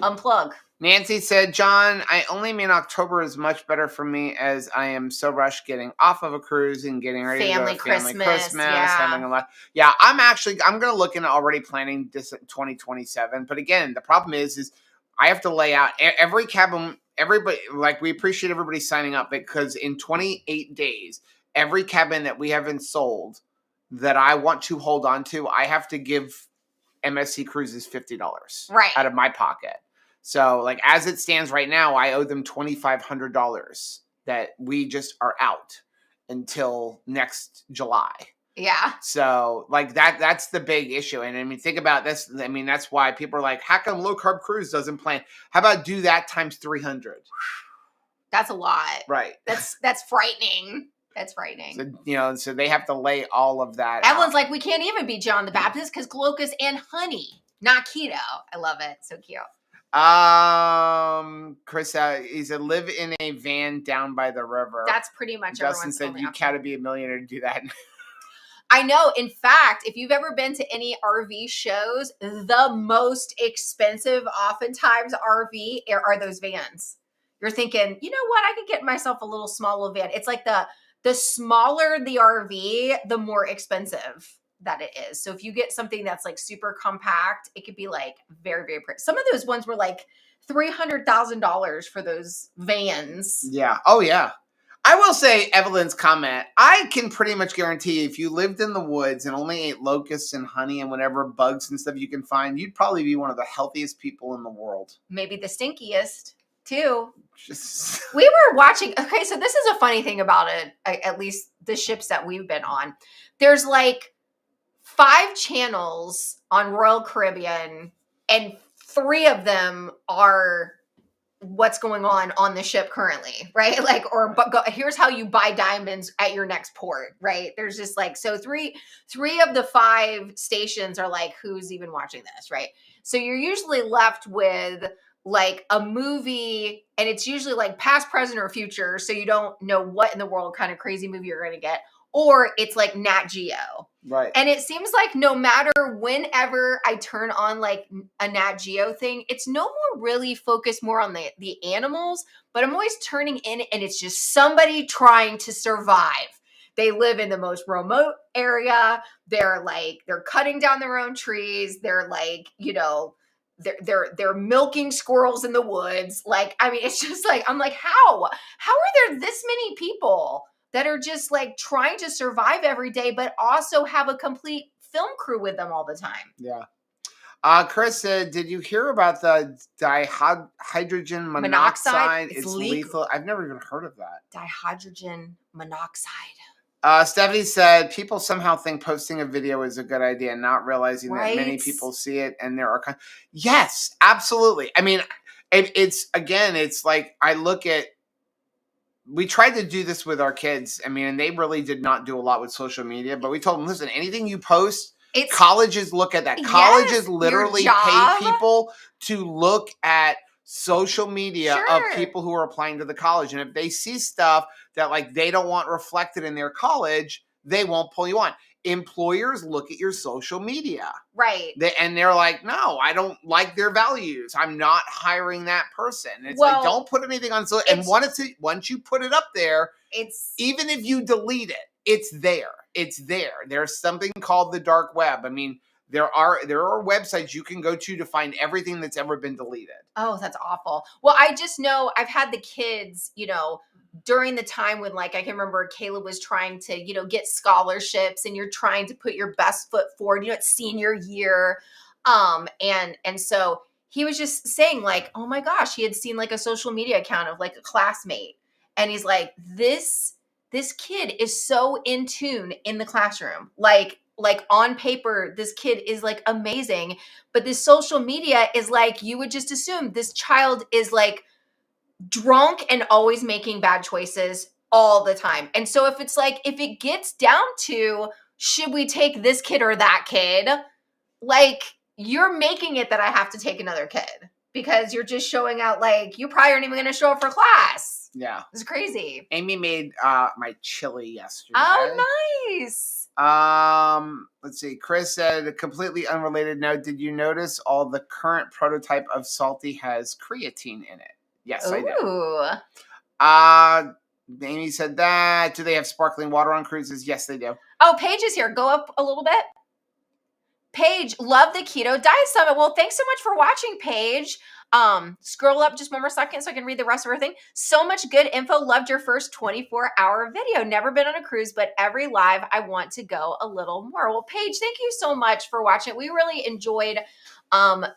unplug. Nancy said, John, I only mean October is much better for me as I am so rushed getting off of a cruise and getting ready to go to family Christmas, having a lot. Yeah, I'm going to look into already planning this 2027. But again, the problem is I have to lay out every cabin, everybody, like we appreciate everybody signing up because in 28 days, every cabin that we haven't sold that I want to hold on to, I have to give MSC Cruises $50 out of my pocket. So, like, as it stands right now, I owe them $2,500 that we just are out until next July. Yeah. So, like, that's the big issue. And, I mean, think about this. I mean, that's why people are like, how come Low Carb Cruise doesn't plan? How about do that times 300? That's a lot. Right. That's frightening. That's frightening. So, so they have to lay all of that Everyone's out. like, we can't even be John the Baptist because locust and honey, not keto. I love it. So cute. Chris, he said, live in a van down by the river. That's pretty much Justin said, you gotta be a millionaire to do that. I know. In fact, if you've ever been to any RV shows, the most expensive, oftentimes RV are those vans. You're thinking, you know what? I could get myself a little smaller van. It's like the smaller the RV, the more expensive that it is. So if you get something that's like super compact, it could be like very, very pretty. Some of those ones were like $300,000 for those vans. Yeah. Oh yeah. I will say Evelyn's comment, I can pretty much guarantee if you lived in the woods and only ate locusts and honey and whatever bugs and stuff you can find, you'd probably be one of the healthiest people in the world. Maybe the stinkiest too. We were watching. Okay. So this is a funny thing about it. At least the ships that we've been on, there's like 5 channels on Royal Caribbean, and 3 of them are what's going on the ship currently, right? Like, or here's how you buy diamonds at your next port, right? There's just like, so three of the 5 stations are like, who's even watching this, right? So you're usually left with like a movie, and it's usually like past, present, or future, so you don't know what in the world kind of crazy movie you're going to get, or it's like Nat Geo. Right. And it seems like no matter whenever I turn on like a Nat Geo thing, it's no more really focused more on the animals, but I'm always turning in and it's just somebody trying to survive. They live in the most remote area. They're cutting down their own trees. They're like, they're milking squirrels in the woods. Like, I mean, it's just like, I'm like, how are there this many people that are just like trying to survive every day, but also have a complete film crew with them all the time? Yeah. Chris said, did you hear about the dihydrogen monoxide? It's lethal. I've never even heard of that. Dihydrogen monoxide. Stephanie said, people somehow think posting a video is a good idea, not realizing that many people see it, and there are yes, absolutely. I mean, it's like, I look at, we tried to do this with our kids. I mean, and they really did not do a lot with social media, but we told them, listen, anything you post, colleges look at that. Colleges literally pay people to look at social media of people who are applying to the college. And if they see stuff that like they don't want reflected in their college, they won't pull you on. Employers look at your social media. Right. And they're like, no, I don't like their values. I'm not hiring that person. It's like, don't put anything on social. And once you put it up there, even if you delete it, it's there. It's there. There's something called the dark web. I mean, there are websites you can go to find everything that's ever been deleted. Oh, that's awful. Well, I just know I've had the kids, during the time when, like, I can remember Kayla was trying to, get scholarships, and you're trying to put your best foot forward, it's senior year. And so he was just saying like, oh my gosh, he had seen like a social media account of like a classmate. And he's like, this kid is so in tune in the classroom. Like on paper, this kid is like amazing, but this social media is like, you would just assume this child is like drunk and always making bad choices all the time. And so if it gets down to, should we take this kid or that kid? Like, you're making it that I have to take another kid because you're just showing out like, you probably aren't even going to show up for class. Yeah. It's crazy. Amy made my chili yesterday. Oh, nice. Let's see. Chris said, a completely unrelated note, did you notice all the current prototype of Salty has creatine in it? Yes, Ooh. I did. Amy said that. Do they have sparkling water on cruises? Yes, they do. Oh, Paige is here. Go up a little bit. Paige, love the Keto Diet Summit. Well, thanks so much for watching, Paige. Scroll up just one more second so I can read the rest of everything. So much good info. Loved your first 24-hour video. Never been on a cruise, but every live I want to go a little more. Well, Paige, thank you so much for watching. We really enjoyed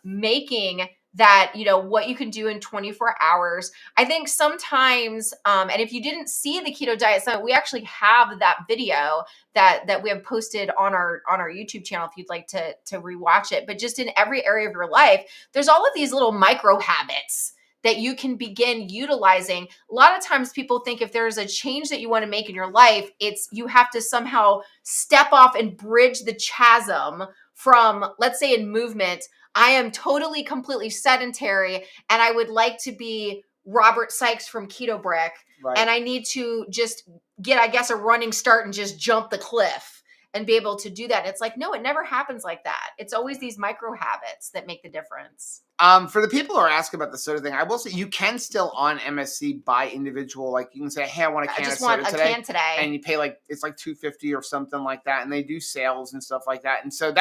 making that, what you can do in 24 hours. I think sometimes, and if you didn't see the Keto Diet Summit, we actually have that video that we have posted on our YouTube channel if you'd like to rewatch it. But just in every area of your life, there's all of these little micro habits that you can begin utilizing. A lot of times people think if there's a change that you want to make in your life, you have to somehow step off and bridge the chasm from, let's say in movement, I am totally, completely sedentary, and I would like to be Robert Sykes from Keto Brick, and I need to just get, I guess, a running start and just jump the cliff and be able to do that. It's like, no, it never happens like that. It's always these micro habits that make the difference. For the people who are asking about the soda thing, I will say you can still on MSC buy individual, like you can say, hey, I want a can of soda today. Can today. And you pay it's like $2.50 or something like that. And they do sales and stuff like that. And so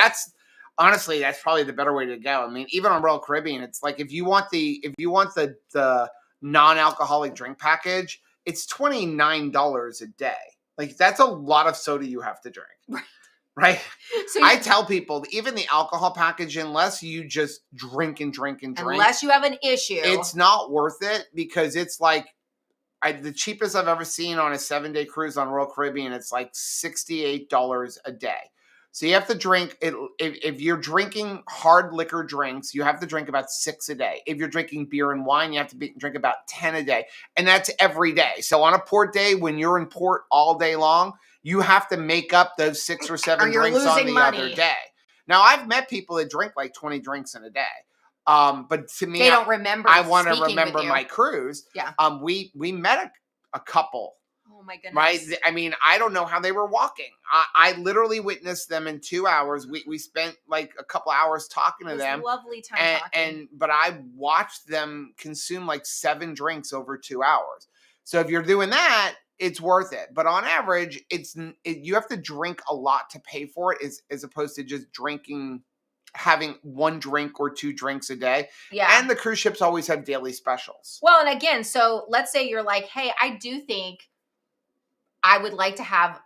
honestly, that's probably the better way to go. I mean, even on Royal Caribbean, it's like if you want the non-alcoholic drink package, it's $29 a day. Like that's a lot of soda you have to drink. Right? So I tell people, even the alcohol package, unless you just drink and drink and drink. Unless you have an issue. It's not worth it because it's like the cheapest I've ever seen on a 7-day cruise on Royal Caribbean, it's like $68 a day. So you have to drink it. If you're drinking hard liquor drinks, you have to drink about 6 a day. If you're drinking beer and wine, you have to drink about 10 a day. And that's every day. So on a port day, when you're in port all day long, you have to make up those 6 or 7 drinks on the other day. Now, I've met people that drink like 20 drinks in a day. But to me, they don't remember. I want to remember my cruise. Yeah. We met a couple. Oh my goodness. Right? I mean, I don't know how they were walking. I literally witnessed them in 2 hours. We spent like a couple hours talking to them. Lovely time talking. But I watched them consume like 7 drinks over 2 hours. So if you're doing that, it's worth it. But on average, you have to drink a lot to pay for it, as opposed to just having 1 drink or 2 drinks a day. Yeah. And the cruise ships always have daily specials. Well, and again, so let's say you're like, hey, I do think I would like to have,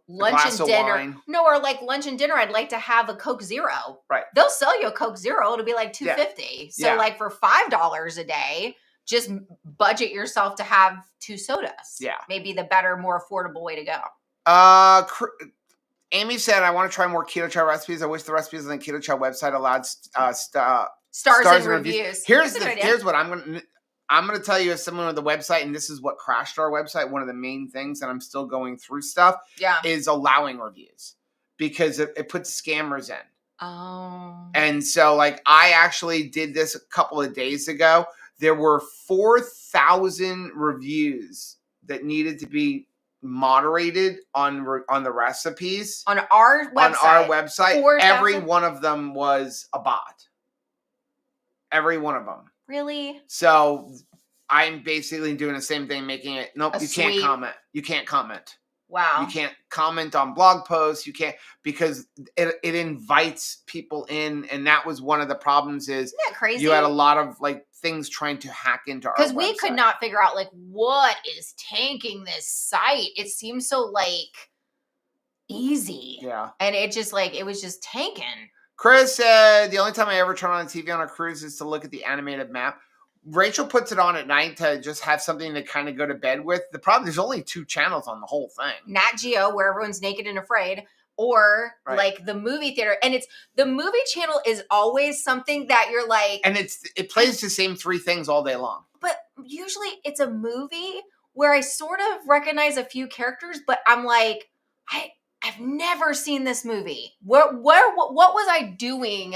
lunch and dinner. No, or like lunch and dinner, I'd like to have a Coke Zero. Right. They'll sell you a Coke Zero. It'll be like $2.50. So like for $5 a day, just budget yourself to have 2 sodas. Yeah. Maybe the better, more affordable way to go. Amy said, I want to try more Keto Chow recipes. I wish the recipes on the Keto Chow website allowed stars and reviews. Here's what I'm going to tell you as someone on the website, and this is what crashed our website. One of the main things, and I'm still going through stuff, is allowing reviews, because it puts scammers in. Oh. And so like I actually did this a couple of days ago. There were 4,000 reviews that needed to be moderated on the recipes on our website. 4,000? Every one of them was a bot. Every one of them. Really? So I'm basically doing the same thing, making it can't comment. You can't comment. Wow. You can't comment on blog posts. You can't, because it invites people in, and that was one of the problems. Isn't that crazy? You had a lot of like things trying to hack into our website. Because we could not figure out like what is tanking this site. It seems so like easy. Yeah. And it just like it was just tanking. Chris said, the only time I ever turn on the TV on a cruise is to look at the animated map. Rachel puts it on at night to just have something to kind of go to bed with. The problem, there's only 2 channels on the whole thing. Nat Geo, where everyone's naked and afraid, or like the movie theater. And it's the movie channel is always something that you're like. And it plays the same 3 things all day long. But usually it's a movie where I sort of recognize a few characters, but I'm like, I've never seen this movie. What was I doing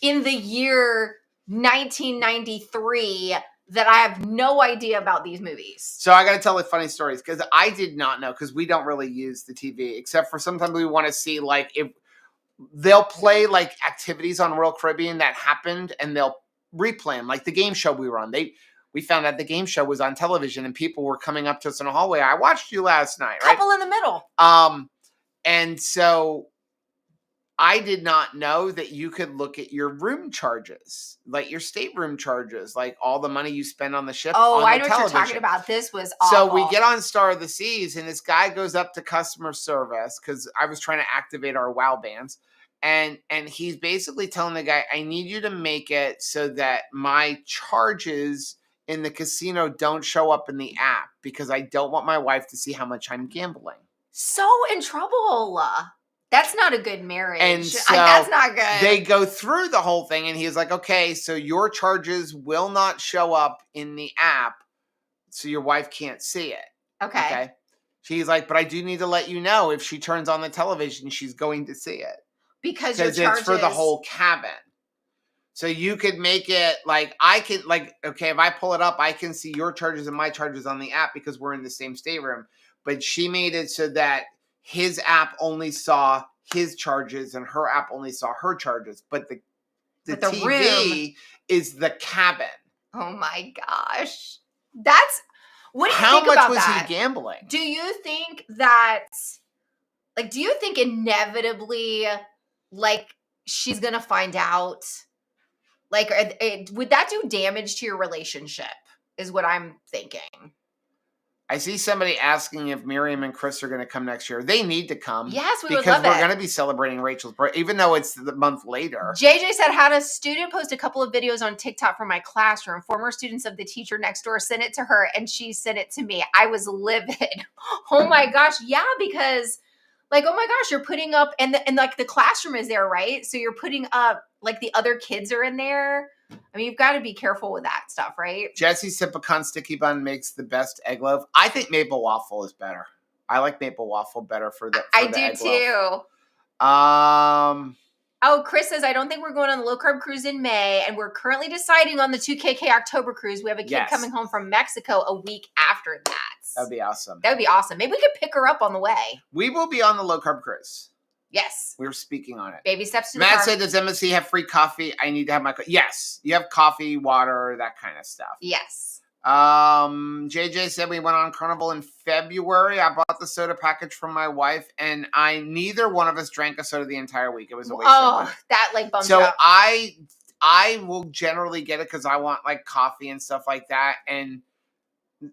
in the year 1993 that I have no idea about these movies? So I got to tell the funny stories, because I did not know, because we don't really use the TV, except for sometimes we want to see like if they'll play like activities on Royal Caribbean that happened, and they'll replay them, like the game show we were on. We found out the game show was on television, and people were coming up to us in the hallway. I watched you last night, right? Couple in the middle. And so I did not know that you could look at your room charges, like your stateroom charges, like all the money you spend on the ship. Oh, I know what you're talking about. This was awful. So we get on Star of the Seas, and this guy goes up to customer service, because I was trying to activate our WoW bands. And he's basically telling the guy, I need you to make it so that my charges in the casino don't show up in the app, because I don't want my wife to see how much I'm gambling. So in trouble. That's not a good marriage. And so that's not good. They go through the whole thing, and he's like, okay, so your charges will not show up in the app, so your wife can't see it. Okay. She's like, but I do need to let you know, if she turns on the television, she's going to see it. Because your charges... it's for the whole cabin. So you could make it like, I can, like, okay, if I pull it up, I can see your charges and my charges on the app, because we're in the same stateroom. But she made it so that his app only saw his charges and her app only saw her charges. But the TV room is the cabin. Oh my gosh. That's, what do you How think about that? How much was he gambling? Do you think that, like, do you think inevitably, like, she's going to find out? Like, would that do damage to your relationship, is what I'm thinking. I see somebody asking if Miriam and Chris are going to come next year. They need to come. Yes, we would love it. Because we're going to be celebrating Rachel's birthday, even though it's the month later. JJ said, had a student post a couple of videos on TikTok from my classroom. Former students of the teacher next door sent it to her, and she sent it to me. I was livid. Oh my gosh. Yeah, because Like, oh my gosh, you're putting up, and like the classroom is there, right? So you're putting up, like the other kids are in there. I mean, you've got to be careful with that stuff, right? Jesse said pecan sticky bun makes the best egg loaf. I think maple waffle is better. I like maple waffle better for the I the do egg too. loaf. Oh, Chris says, I don't think we're going on the low carb cruise in May, and we're currently deciding on the 2KK October cruise. We have a kid coming home from Mexico a week after that. That'd be awesome. That would be awesome. Maybe we could pick her up on the way. We will be on the low carb cruise. Yes. We were speaking on it. Baby steps to the Matt car. said, does MSC have free coffee? I need to have my yes. You have coffee, water, that kind of stuff. Yes. JJ said we went on Carnival in February. I bought the soda package from my wife, and neither one of us drank a soda the entire week. It was a waste of money. That like bummed So you up. I will generally get it because I want like coffee and stuff like that, and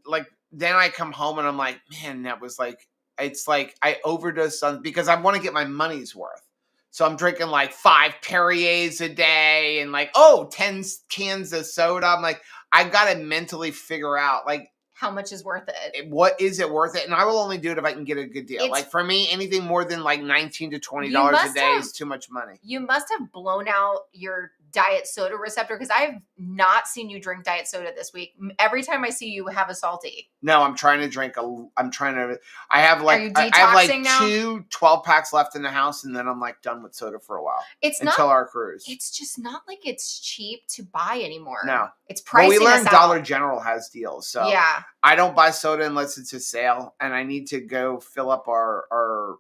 like then I come home and I'm like, man, that was like, it's like I overdosed on because I want to get my money's worth. So I'm drinking like 5 Perriers a day and like 10 cans of soda. I'm like, I gotta mentally figure out like how much is worth it. What is it worth it? And I will only do it if I can get a good deal. Like for me, anything more than like $19 to $20 a day is too much money. You must have blown out your diet soda receptor because I've not seen you drink diet soda this week. Every time I see you have a salty. No, I'm trying to drink I have like, Are you I have like detoxing now? 2 12-packs left in the house, and then I'm like done with soda for a while. Until our cruise. It's just not like it's cheap to buy anymore. No. It's pricey. Well, we learned Dollar General has deals. So yeah. I don't buy soda unless it's a sale, and I need to go fill up our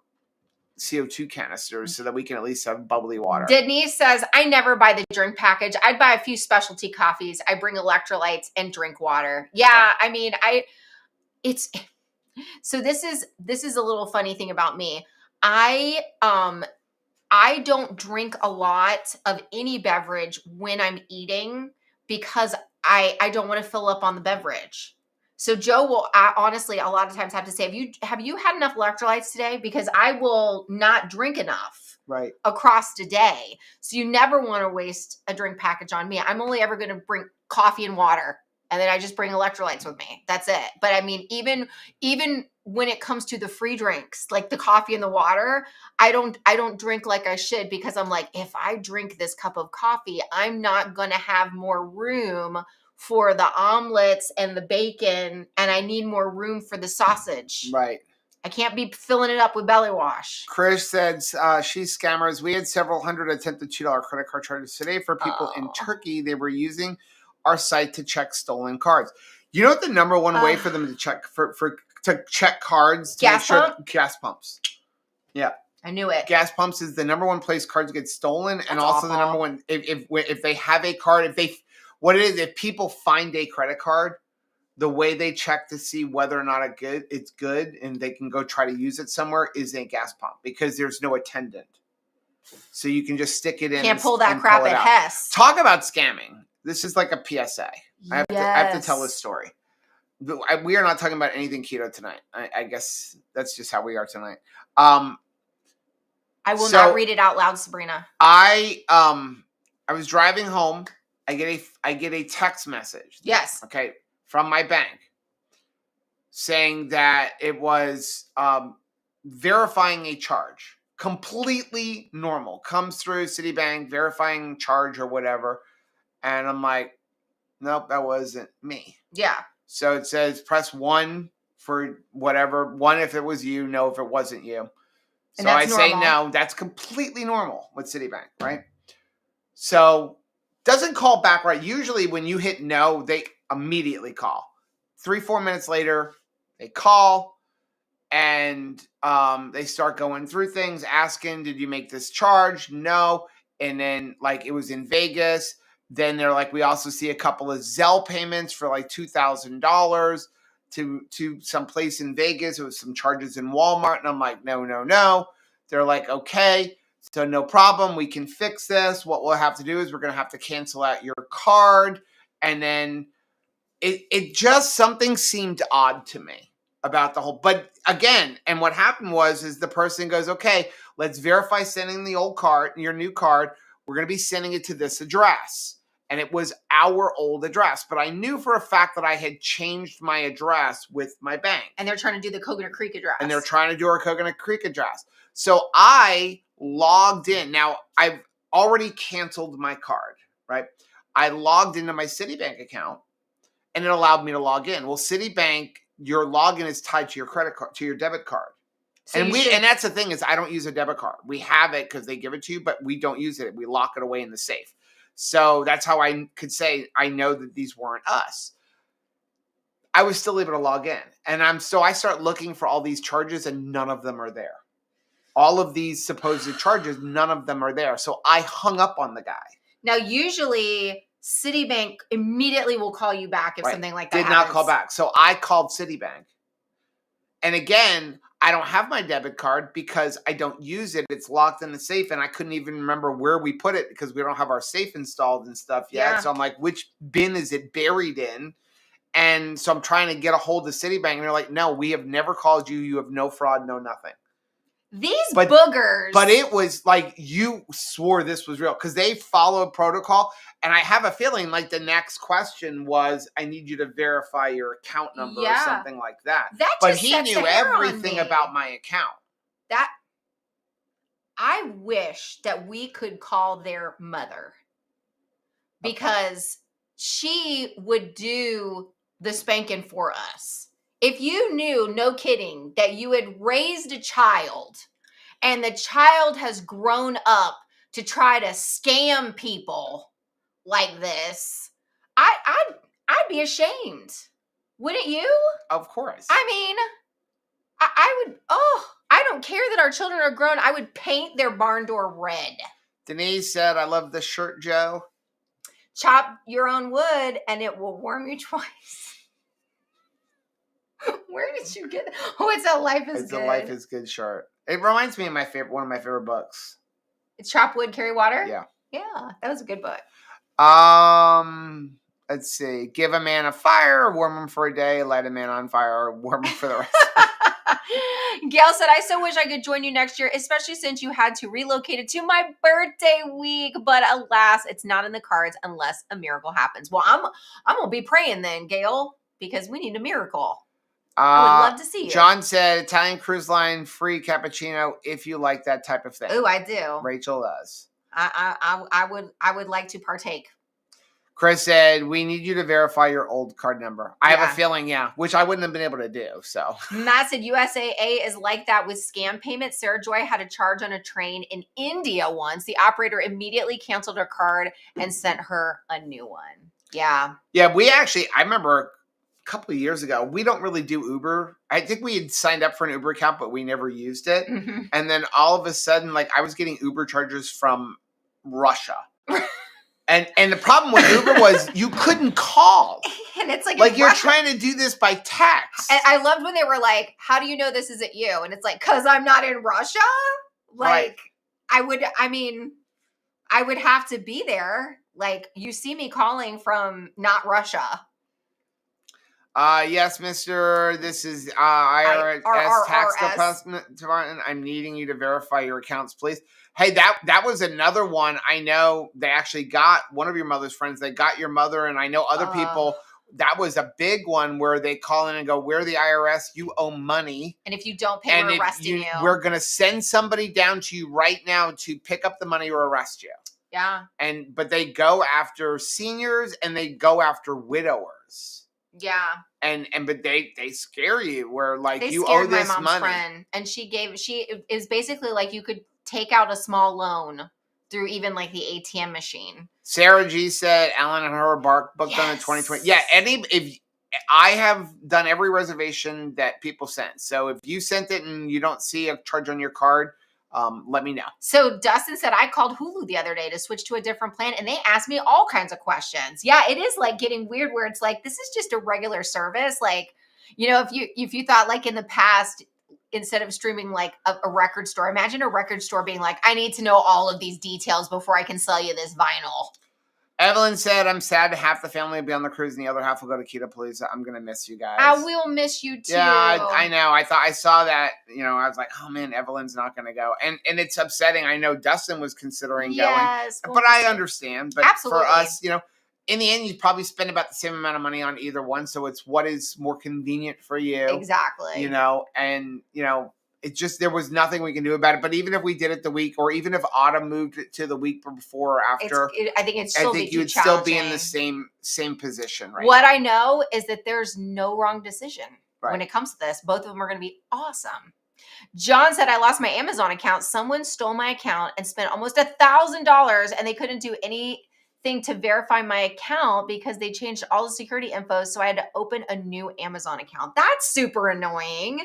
CO2 canisters so that we can at least have bubbly water. Denise says, I never buy the drink package. I'd buy a few specialty coffees. I bring electrolytes and drink water. Yeah. I mean, so this is a little funny thing about me. I don't drink a lot of any beverage when I'm eating because I don't want to fill up on the beverage. So Joe will honestly a lot of times have to say, have you had enough electrolytes today? Because I will not drink enough across the day. So you never want to waste a drink package on me. I'm only ever going to bring coffee and water, and then I just bring electrolytes with me. That's it. But I mean, even when it comes to the free drinks, like the coffee and the water, I don't drink like I should because I'm like, if I drink this cup of coffee, I'm not going to have more room for the omelets and the bacon, and I need more room for the sausage. Right. I can't be filling it up with belly wash. Chris said, she's scammers. We had several hundred attempted $2 credit card charges today for people in Turkey. They were using our site to check stolen cards. You know what the number one way for them to check to check cards? Gas pumps. Yeah. I knew it. Gas pumps is the number one place cards get stolen, and That's also awful. the number one if they have a card, if people find a credit card, the way they check to see whether or not it's good and they can go try to use it somewhere is a gas pump because there's no attendant. So you can just stick it in. Can't pull that crap at Hess. Talk about scamming. This is like a PSA. I have to tell this story. We are not talking about anything keto tonight. I guess that's just how we are tonight. I will not read it out loud, Sabrina. I was driving home. I get a text message. Yes. Okay. From my bank saying that it was verifying a charge. Completely normal. Comes through Citibank, verifying charge or whatever. And I'm like, nope, that wasn't me. Yeah. So it says press 1 for whatever. 1 if it was you, no if it wasn't you. So I say no. That's completely normal with Citibank, right? So doesn't call back right. Usually when you hit no, they immediately call. 3-4 minutes later, they call and they start going through things, asking, did you make this charge? No. And then like it was in Vegas. Then they're like, we also see a couple of Zelle payments for like $2,000 to some place in Vegas. It was some charges in Walmart. And I'm like, no. They're like, okay. So no problem. We can fix this. What we'll have to do is we're going to have to cancel out your card. And then it just something seemed odd to me about the whole. But again, and what happened is the person goes, okay, let's verify sending the old card, your new card. We're going to be sending it to this address. and it was our old address. But I knew for a fact that I had changed my address with my bank. And they're trying to do the Coconut Creek address. And they're trying to do our Coconut Creek address. So I logged in. Now, I've already canceled my card, right? I logged into my Citibank account, and it allowed me to log in. Well, Citibank, your login is tied to your credit card, to your debit card. So and that's the thing is I don't use a debit card. We have it because they give it to you, but we don't use it. We lock it away in the safe. So that's how I could say I know that these weren't us. I was still able to log in. And I start looking for all these charges, and none of them are there. All of these supposed charges, none of them are there. So I hung up on the guy. Now, usually Citibank immediately will call you back if something like that happens. Did not call back. So I called Citibank. And again, I don't have my debit card because I don't use it. It's locked in the safe, and I couldn't even remember where we put it because we don't have our safe installed and stuff yet. Yeah. So I'm like, which bin is it buried in? And so I'm trying to get a hold of Citibank, and they're like, no, we have never called you. You have no fraud, no nothing. Boogers. But it was like you swore this was real because they followed protocol. And I have a feeling like the next question was, I need you to verify your account number or something like that. But he knew everything about my account. I wish that we could call their mother because she would do the spanking for us. If you knew, no kidding, that you had raised a child and the child has grown up to try to scam people like this, I'd be ashamed. Wouldn't you? Of course. I mean, I would, I don't care that our children are grown. I would paint their barn door red. Denise said, I love the shirt, Joe. Chop your own wood and it will warm you twice. Where did you get it? Oh, it's a Life is Good. It's a Life is Good shirt. It reminds me of one of my favorite books. It's Chop Wood, Carry Water? Yeah. Yeah, that was a good book. Let's see. Give a man a fire, warm him for a day. Light a man on fire, warm him for the rest. Gail said, I so wish I could join you next year, especially since you had to relocate it to my birthday week. But alas, it's not in the cards unless a miracle happens. Well, I'm going to be praying then, Gail, because we need a miracle. I would love to see you. John said, Italian Cruise Line, free cappuccino if you like that type of thing. Oh, I do. Rachel does. I would like to partake. Chris said, we need you to verify your old card number. I have a feeling, which I wouldn't have been able to do. So Matt said USAA is like that with scam payments. Sarah Joy had a charge on a train in India once. The operator immediately canceled her card and sent her a new one. Yeah. Yeah, I remember a couple of years ago, we don't really do Uber. I think we had signed up for an Uber account, but we never used it. Mm-hmm. And then all of a sudden, like I was getting Uber charges from Russia. And the problem with Uber was you couldn't call. And it's like you're trying to do this by text. And I loved when they were like, how do you know this isn't you? And it's like, because I'm not in Russia? Like, right. I would have to be there. Like, you see me calling from not Russia. Yes, Mr. This is IRS tax department. I'm needing you to verify your accounts, please. Hey, that was another one. I know they actually got one of your mother's friends. They got your mother, and I know other people. That was a big one where they call in and go, we're the IRS. You owe money. And if you don't pay, we're arresting you. We're going to send somebody down to you right now to pick up the money or arrest you. Yeah. But they go after seniors and they go after widowers. Yeah. But they scare you where like you owe this money. My mom's friend, and she is basically like you could take out a small loan through even like the ATM machine. Sarah G said Alan and her booked on the 2020. Yeah, if I have done every reservation that people sent. So if you sent it and you don't see a charge on your card, let me know. So Dustin said, I called Hulu the other day to switch to a different plan and they asked me all kinds of questions. Yeah, it is like getting weird where it's like, this is just a regular service. Like, you know, if you thought like in the past, instead of streaming like a record store, imagine a record store being like, I need to know all of these details before I can sell you this vinyl. Evelyn said, I'm sad half the family will be on the cruise and the other half will go to Keto Police. I'm going to miss you guys. I will miss you too. Yeah, I know. I saw that, I was like, oh man, Evelyn's not going to go. And it's upsetting. I know Dustin was considering going, but I understand. But absolutely. For us, in the end, you probably spend about the same amount of money on either one. So it's what is more convenient for you. Exactly. You know, and, you know, it's just, there was nothing we can do about it. But even if we did it the week, or even if Autumn moved it to the week before or after, I think you would still be in the same position, right? What I know is that there's no wrong decision when Right. it comes to this. Both of them are going to be awesome. John said, I lost my Amazon account. Someone stole my account and spent almost $1,000, and they couldn't do anything to verify my account because they changed all the security info. So I had to open a new Amazon account. That's super annoying.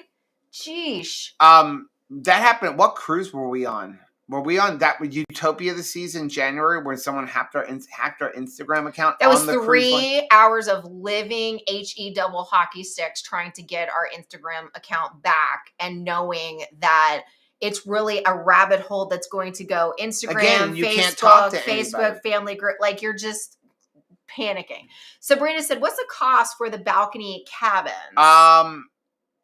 Sheesh. That happened. What cruise were we on? Were we on that with Utopia the Seas in January, where someone hacked our Instagram account? That was 3 hours of living HE double hockey sticks trying to get our Instagram account back, and knowing that it's really a rabbit hole that's going to go Instagram, Again, you Facebook, can't talk to Facebook anybody. family group. Like, you're just panicking. Sabrina said, what's the cost for the balcony cabins?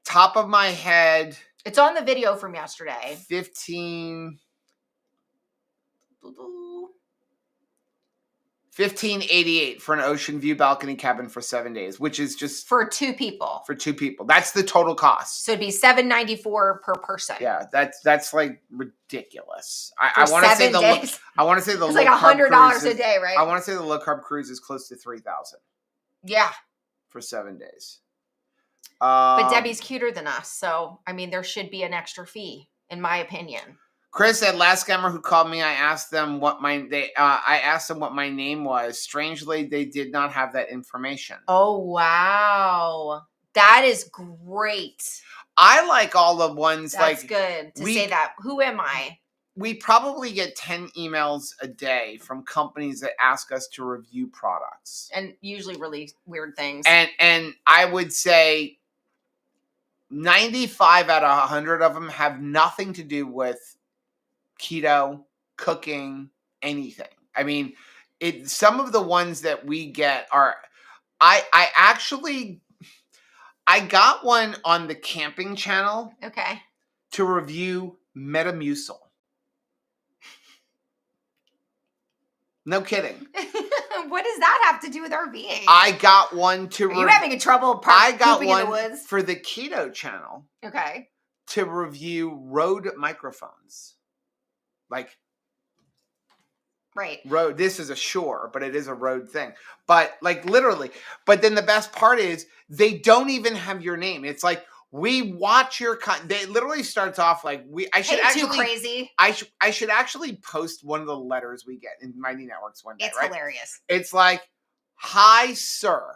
Top of my head, it's on the video from yesterday. $15.88 for an ocean view balcony cabin for 7 days, which is just for 2 people. For 2 people, that's the total cost. So it'd be $794 per person. Yeah, that's like ridiculous. I want to say the days. I want to say the it's like $100 a day, right? I want to say the low carb cruise is close to $3,000. Yeah, for 7 days. But Debbie's cuter than us, so I mean, there should be an extra fee, in my opinion. Chris said, last scammer who called me, I asked them what my name was. Strangely, they did not have that information. Oh, wow. That is great. I like all the ones. That's good to say that. Who am I? We probably get 10 emails a day from companies that ask us to review products. And usually really weird things. And I would say 95 out of 100 of them have nothing to do with keto, cooking, anything. I mean, some of the ones that we get are, I got one on the camping channel. Okay. To review Metamucil. No kidding. What does that have to do with RVing? I got one to Are you having trouble pooping in the woods? For the Keto channel. Okay. To review Rode microphones. Like, right. Rode, this is a Shure, but it is a Rode thing. But like literally, but then the best part is they don't even have your name. It's like, we watch your they literally starts off like I should too crazy. I should actually post one of the letters we get in Mighty Networks one day. It's hilarious. It's like, hi sir.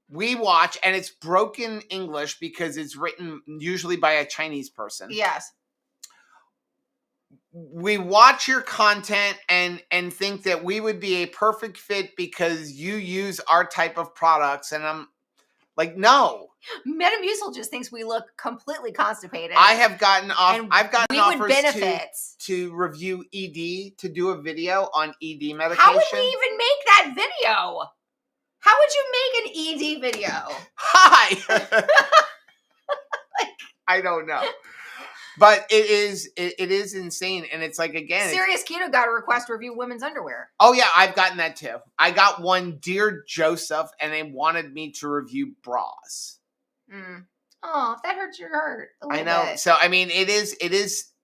We watch, and it's broken English because it's written usually by a Chinese person. Yes. We watch your content and think that we would be a perfect fit because you use our type of products. And I'm like, no. Metamucil just thinks we look completely constipated. I have gotten I've gotten offers to review ED, to do a video on ED medication. How would we even make that video? How would you make an ED video? Hi. I don't know. But it is insane. And it's like, again, Serious Keto got a request to review women's underwear. Oh yeah, I've gotten that too. I got one, Dear Joseph, and they wanted me to review bras. Oh, if that hurts your heart. I know. Bit. So I mean, it is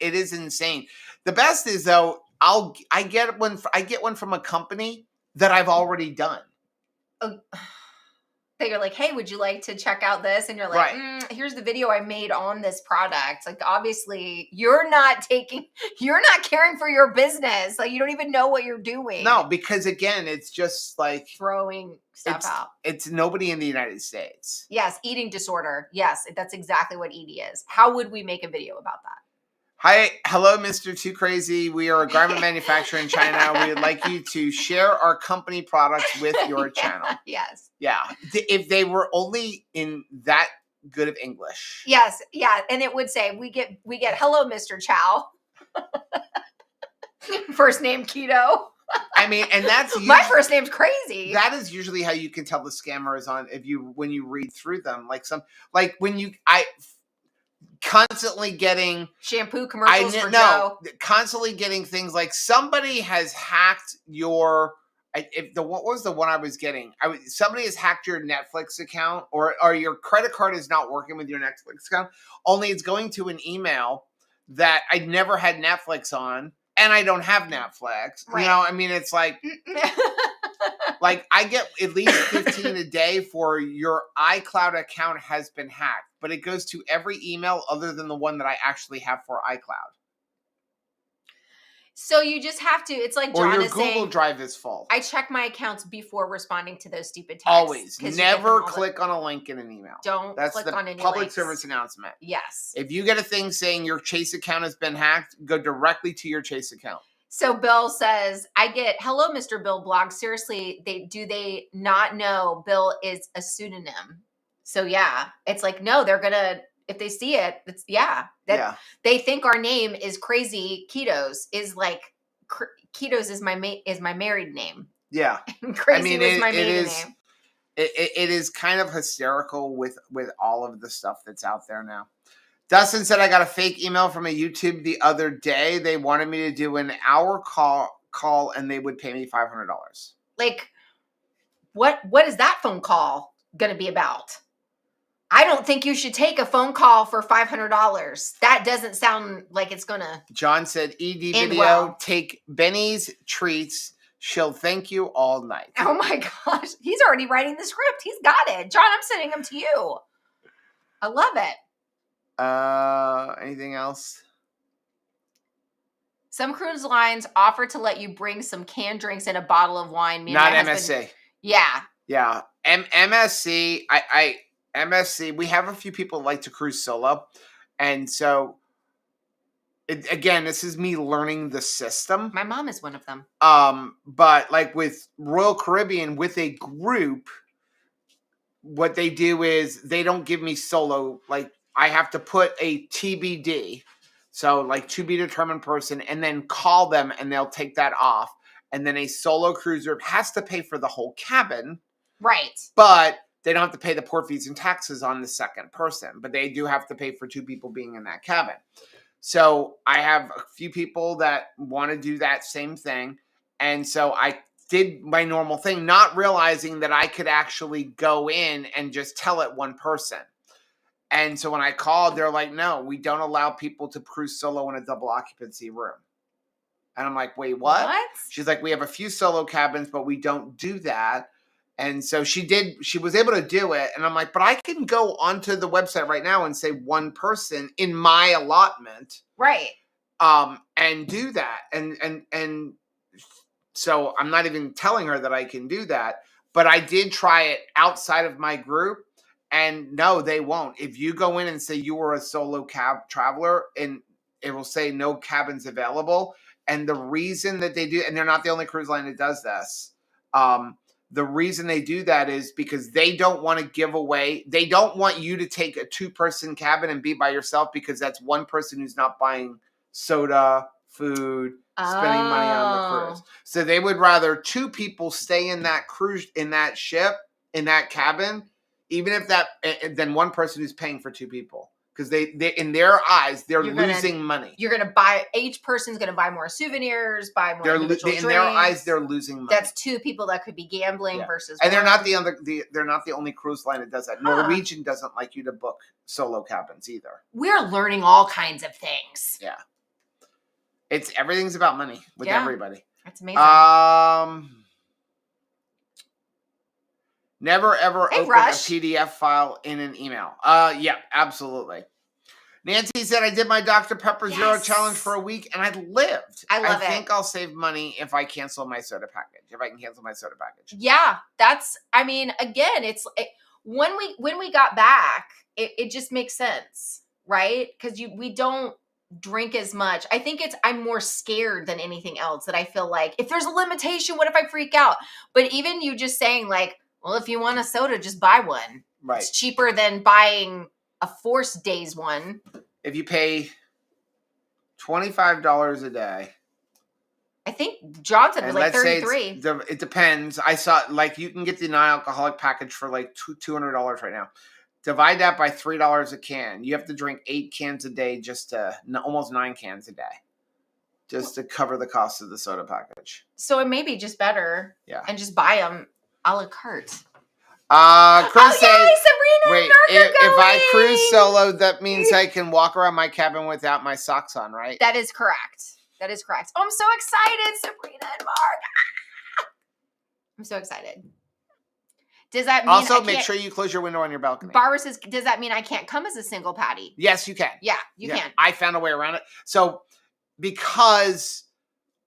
insane. The best is though, I get one from a company that I've already done. They're like, hey, would you like to check out this? And you're like, right. Here's the video I made on this product. Like, obviously, you're not caring for your business. Like, you don't even know what you're doing. No, because again, it's just like throwing stuff out. It's nobody in the United States. Yes, eating disorder. Yes, that's exactly what ED is. How would we make a video about that? Hello, Mr. Too Crazy. We are a garment manufacturer in China. We would like you to share our company products with your channel. Yes. Yeah. If they were only in that good of English. Yes. Yeah. And it would say, we get hello, Mr. Chow. First name Keto. I mean, and that's usually, my first name's Crazy. That is usually how you can tell the scammer is on when you read through them. Constantly getting shampoo commercials for Joe. Constantly getting things like somebody has hacked your what was the one I was getting? Somebody has hacked your Netflix account, or your credit card is not working with your Netflix account. Only it's going to an email that I never had Netflix on, and I don't have Netflix. Right. You know, I mean, it's like I get at least 15 a day for your iCloud account has been hacked, but it goes to every email other than the one that I actually have for iCloud. So you just have to, it's like John or your is Google saying, Drive is full. I check my accounts before responding to those stupid texts. Always. Never click on a link in an email. Don't click on any public links. service announcement. Yes. If you get a thing saying your Chase account has been hacked, go directly to your Chase account. So Bill says, hello, Mr. Bill Blog. Seriously, do they not know Bill is a pseudonym? So yeah, it's like, no, they're going to, if they see it, they think our name is Krazy Ketos, is like, Ketos is my married name. Yeah. Krazy was my maiden name. It is kind of hysterical with all of the stuff that's out there now. Dustin said, I got a fake email from a YouTube the other day. They wanted me to do an hour call and they would pay me $500. Like, what is that phone call going to be about? I don't think you should take a phone call for $500. That doesn't sound like it's going to. John said, ED video, take Benny's treats. She'll thank you all night. Oh my gosh. He's already writing the script. He's got it. John, I'm sending them to you. I love it. Anything else? Some cruise lines offer to let you bring some canned drinks and a bottle of wine. Not MSC. Yeah. Yeah. MSC, MSC, we have a few people who like to cruise solo. And so, again, this is me learning the system. My mom is one of them. But like with Royal Caribbean, with a group, what they do is they don't give me solo. Like, I have to put a TBD, so like to be determined person, and then call them and they'll take that off. And then a solo cruiser has to pay for the whole cabin. Right. But they don't have to pay the port fees and taxes on the second person. But they do have to pay for two people being in that cabin. So I have a few people that want to do that same thing. And so I did my normal thing, not realizing that I could actually go in and just tell it one person. And so when I called, they're like, no, we don't allow people to cruise solo in a double occupancy room. And I'm like, wait, what? She's like, we have a few solo cabins, but we don't do that. And so she was able to do it. And I'm like, but I can go onto the website right now and say one person in my allotment. Right. And do that. And so I'm not even telling her that I can do that, but I did try it outside of my group. And no, they won't. If you go in and say you were a solo cab traveler, and it will say no cabins available. And the reason that they do, and they're not the only cruise line that does this. The reason they do that is because they don't want to give away. They don't want you to take a 2-person cabin and be by yourself, because that's one person who's not buying soda, food, spending money on the cruise. So they would rather 2 people stay in that cruise, in that ship, in that cabin, even if than one person who's paying for 2 people. Because they in their eyes, they're losing money. You're going to buy, each person's going to buy more souvenirs, buy more individual drinks. In their eyes, they're losing money. That's 2 people that could be gambling versus and they're not they're not the only cruise line that does that. Norwegian doesn't like you to book solo cabins either. We're learning all kinds of things. Yeah. Everything's about money with everybody. That's amazing. Never ever open a PDF file in an email. Yeah, absolutely. Nancy said, I did my Dr. Pepper Zero challenge for a week and I lived. I love it. I think I'll save money if I cancel my soda package. If I can cancel my soda package. Yeah, again, when we got back, it just makes sense, right? Because we don't drink as much. I think I'm more scared than anything else, that I feel like if there's a limitation, what if I freak out? But even you just saying like, well, if you want a soda, just buy one. Right. It's cheaper than buying a forced days one. If you pay $25 a day. I think John said it was like 33. It depends. I saw you can get the non-alcoholic package for like $200 right now. Divide that by $3 a can. You have to drink 8 cans a day, almost 9 cans a day just to cover the cost of the soda package. So it may be just better. Yeah. And just buy them a la carte. Chris Oh, said, yay, Sabrina wait, and Mark are if I cruise going! solo, that means I can walk around my cabin without my socks on, right? That is correct. That is correct. Oh, I'm so excited, Sabrina and Mark. I'm so excited. Does that mean Also, make sure you close your window on your balcony. Barbara says, does that mean I can't come as a single patty? Yes, you can. Yeah, you can. I found a way around it. So, because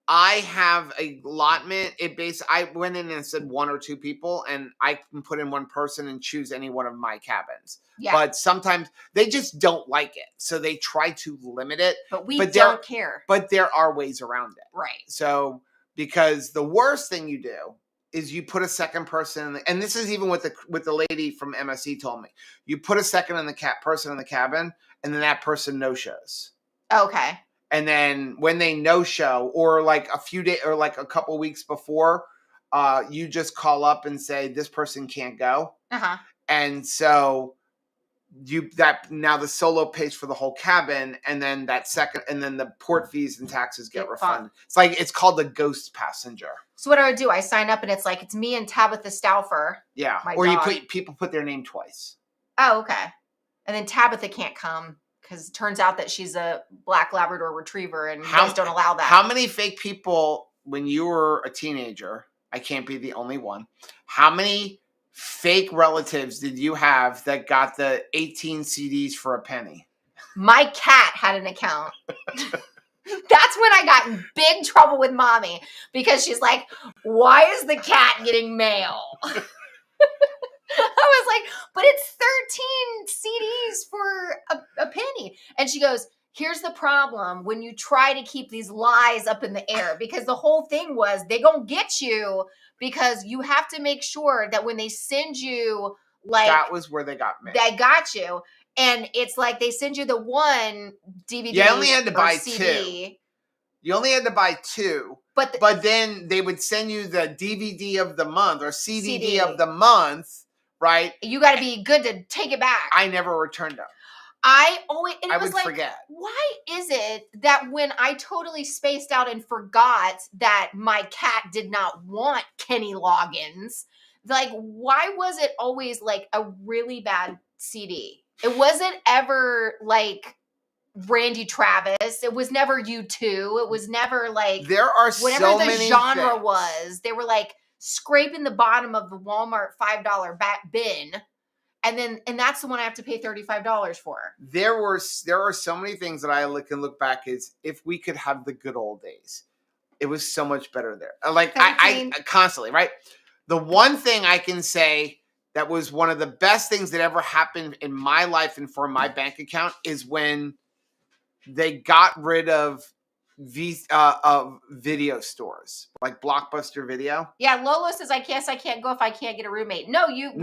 I have a allotment, I went in and said 1 or 2 people, and I can put in one person and choose any one of my cabins. Yeah. But sometimes they just don't like it, so they try to limit it. But we don't care. But there are ways around it. Right. So, because the worst thing you do is you put a second person, and this is even what the lady from MSC told me. You put a second person in the cabin, and then that person no shows. Okay. And then when they no show, or like a few days, or like a couple weeks before, you just call up and say this person can't go. Uh-huh. And so now the solo pays for the whole cabin, and then the port fees and taxes get refunded. It's called the ghost passenger. So what I would do, I sign up and it's like, it's me and Tabitha Stauffer. Yeah. Or people put their name twice. Oh, okay. And then Tabitha can't come because it turns out that she's a black Labrador retriever and you guys don't allow that. How many fake people, when you were a teenager, I can't be the only one, how many fake relatives did you have that got the 18 CDs for a penny? My cat had an account. That's when I got in big trouble with mommy because she's like, why is the cat getting mail? I was like, but it's 13 CDs for a penny. And she goes, here's the problem when you try to keep these lies up in the air, because the whole thing was they gonna get you because you have to make sure that when they send you, like, that was where they got me. They got you. And it's like they send you the one DVD. You only had to buy CD. 2. You only had to buy 2. But then they would send you the DVD of the month or CD of the month, right? You got to be good to take it back. I never returned them. I would forget. Why is it that when I totally spaced out and forgot that my cat did not want Kenny Loggins, like, why was it always like a really bad CD? It wasn't ever like Randy Travis. It was never U2. It was never like there are whatever so the many genre things. was. They were like scraping the bottom of the Walmart $5 bin. And that's the one I have to pay $35 for. There are so many things that I can look back as if we could have the good old days. It was so much better there. Like I constantly, right? The one thing I can say that was one of the best things that ever happened in my life and for my bank account is when they got rid of video stores like Blockbuster Video. Yeah, Lola says, I can't go if I can't get a roommate. No, you're good.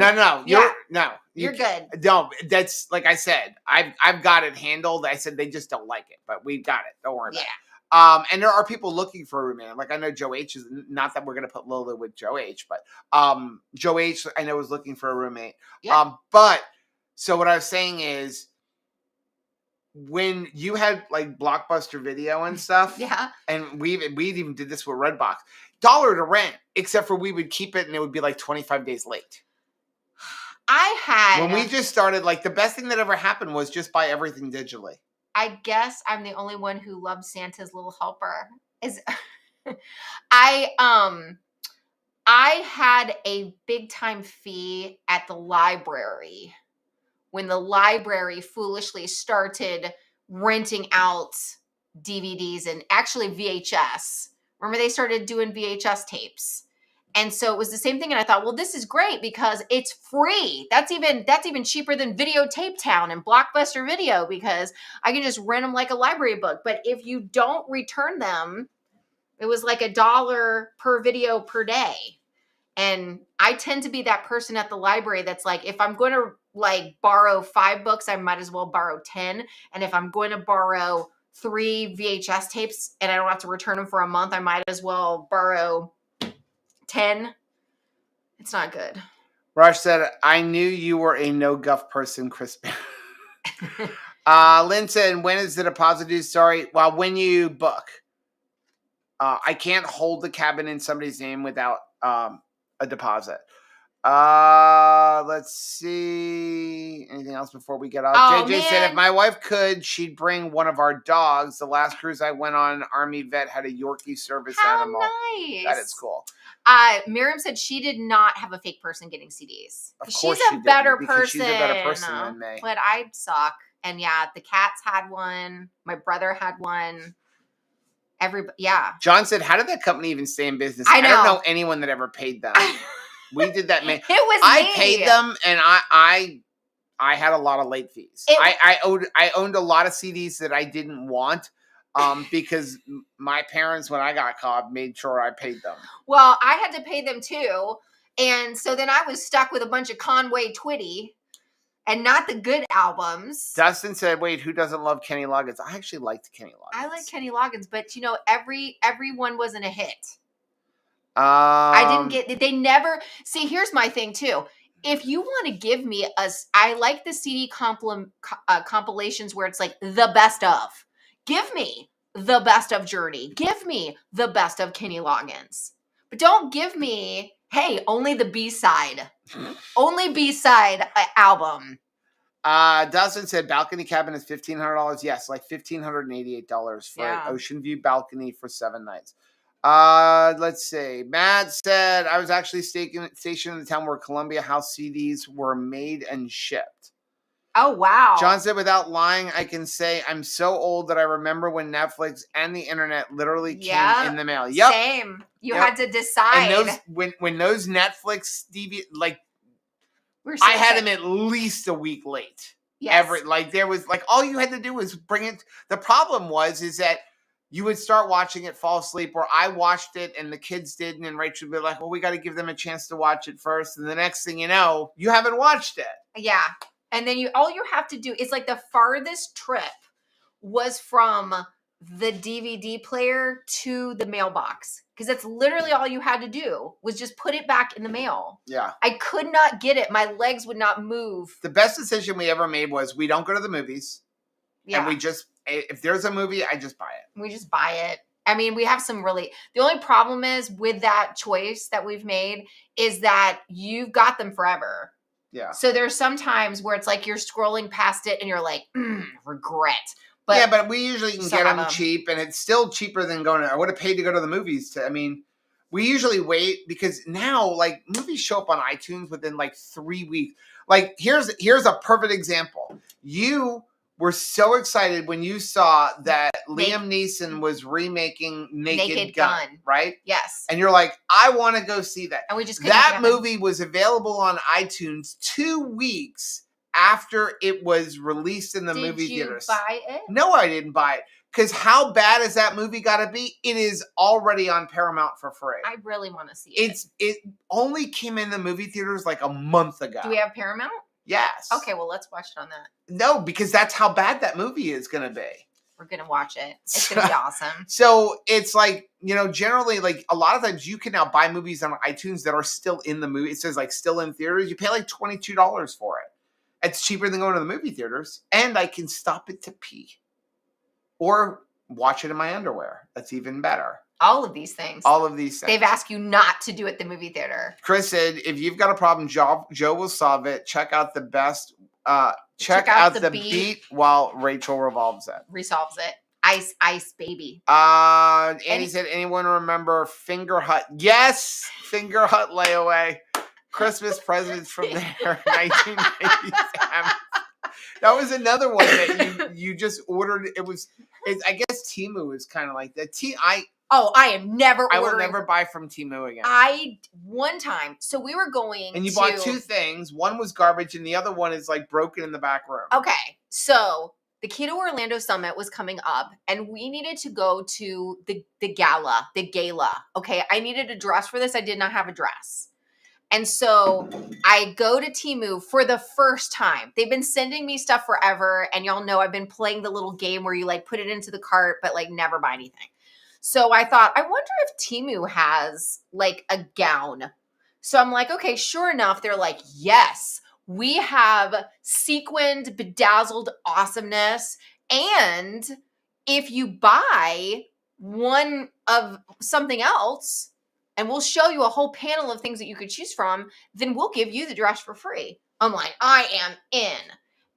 No, that's like I said, I've got it handled. I said they just don't like it, but we've got it. Don't worry about it. And there are people looking for a roommate. Like I know Joe H is, not that we're gonna put Lola with Joe H, but Joe H I know is looking for a roommate. Yeah. But so what I was saying is, when you had like Blockbuster Video and stuff, yeah, and we even did this with Redbox, $1 to rent, except for we would keep it and it would be like 25 days late. When we just started, like the best thing that ever happened was just buy everything digitally. I guess I'm the only one who loves Santa's Little Helper. I had a big time fee at the library when the library foolishly started renting out DVDs and actually VHS. Remember they started doing VHS tapes. And so it was the same thing. And I thought, well, this is great because it's free. That's even cheaper than Videotape Town and Blockbuster Video because I can just rent them like a library book. But if you don't return them, it was like $1 per video per day. And I tend to be that person at the library that's like, if I'm going to like borrow 5 books, I might as well borrow 10. And if I'm going to borrow 3 VHS tapes and I don't have to return them for a month, I might as well borrow 10. It's not good. Raj said, I knew you were a no guff person, Chris. Lynn said, when is the deposit due? Sorry. Well, when you book. I can't hold the cabin in somebody's name without a deposit. Let's see. Anything else before we get off? Oh, JJ said if man. my wife could, she'd bring one of our dogs. The last cruise I went on, Army vet had a Yorkie service How animal. nice. That is cool. Miriam said she did not have a fake person getting CDs. Of course She's a better person. She's a better person than me. But I suck. And yeah, the cats had one. My brother had one. Yeah. John said, how did that company even stay in business? I know. I don't know anyone that ever paid them. We did that. It was I me. paid them, and I had a lot of late fees. I owned a lot of CDs that I didn't want because my parents, when I got caught, made sure I paid them. Well, I had to pay them too. And so then I was stuck with a bunch of Conway Twitty and not the good albums. Dustin said, wait, who doesn't love Kenny Loggins? I actually liked Kenny Loggins. I like Kenny Loggins, but everyone wasn't a hit. I didn't get, they never, see, here's my thing too. If you want to give me I like the CD compilations where it's like the best of. Give me the best of Journey. Give me the best of Kenny Loggins. But don't give me, hey, only the B-side. Only B-side album. Dustin said balcony cabin is $1,500. Yes, like $1,588 for an ocean view balcony for 7 nights. Let's see. Matt said, I was actually stationed in the town where Columbia House CDs were made and shipped. Oh, wow. John said, without lying, I can say I'm so old that I remember when Netflix and the internet literally came in the mail. Yep. Same. You had to decide. And when those Netflix DVD, like, I had them at least a week late. Yes. There was, like, all you had to do was bring it. The problem is that you would start watching it, fall asleep, or I watched it and the kids didn't, and Rachel would be like, well, we got to give them a chance to watch it first. And the next thing you know, you haven't watched it. Yeah. And then all you have to do is, like, the farthest trip was from the DVD player to the mailbox. Because that's literally all you had to do was just put it back in the mail. Yeah. I could not get it. My legs would not move. The best decision we ever made was we don't go to the movies. Yeah. And if there's a movie, I just buy it. We just buy it. I mean, we have the only problem is with that choice that we've made is that you've got them forever. Yeah. So there's some times where it's like you're scrolling past it and you're like, regret. But but we usually can get them cheap, and it's still cheaper than I would have paid to go to the movies. We usually wait because now, like, movies show up on iTunes within like 3 weeks. Like, here's a perfect example. You were so excited when you saw that Liam Neeson was remaking Naked Gun, right? Yes. And you're like, I want to go see that. And we just that movie was available on iTunes 2 weeks after it was released in the movie theaters. Did you buy it? No, I didn't buy it. Because how bad is that movie got to be? It is already on Paramount for free. I really want to see it. It only came in the movie theaters like a month ago. Do we have Paramount? Yes. Okay, well, let's watch it on that. No, because that's how bad that movie is going to be. We're going to watch it. It's going to be awesome. So it's like, generally, like, a lot of times you can now buy movies on iTunes that are still in the movie. It says, like, still in theaters. You pay like $22 for it. It's cheaper than going to the movie theaters. And I can stop it to pee. Or watch it in my underwear. That's even better. All of these things. They've asked you not to do it at the movie theater. Chris said, if you've got a problem, Joe will solve it. Check out the best. Check out the beat while Rachel resolves it. Ice, baby. Andy said, anyone remember Finger Hut? Yes! Finger Hut layaway. Christmas presents from there, 1987. That was another one that you just ordered. I guess Temu is kind of like that. I am never ordering. I will never buy from Temu again. One time, so we were going and you bought 2 things. One was garbage and the other one is like broken in the back room. Okay, so the Keto Orlando Summit was coming up and we needed to go to the gala. Okay, I needed a dress for this. I did not have a dress. And so I go to Temu for the first time. They've been sending me stuff forever. And y'all know I've been playing the little game where you like put it into the cart, but like never buy anything. So I thought, I wonder if Temu has like a gown. So I'm like, okay, sure enough. They're like, yes, we have sequined, bedazzled awesomeness. And if you buy one of something else, and we'll show you a whole panel of things that you could choose from, then we'll give you the dress for free. I'm like, I am in.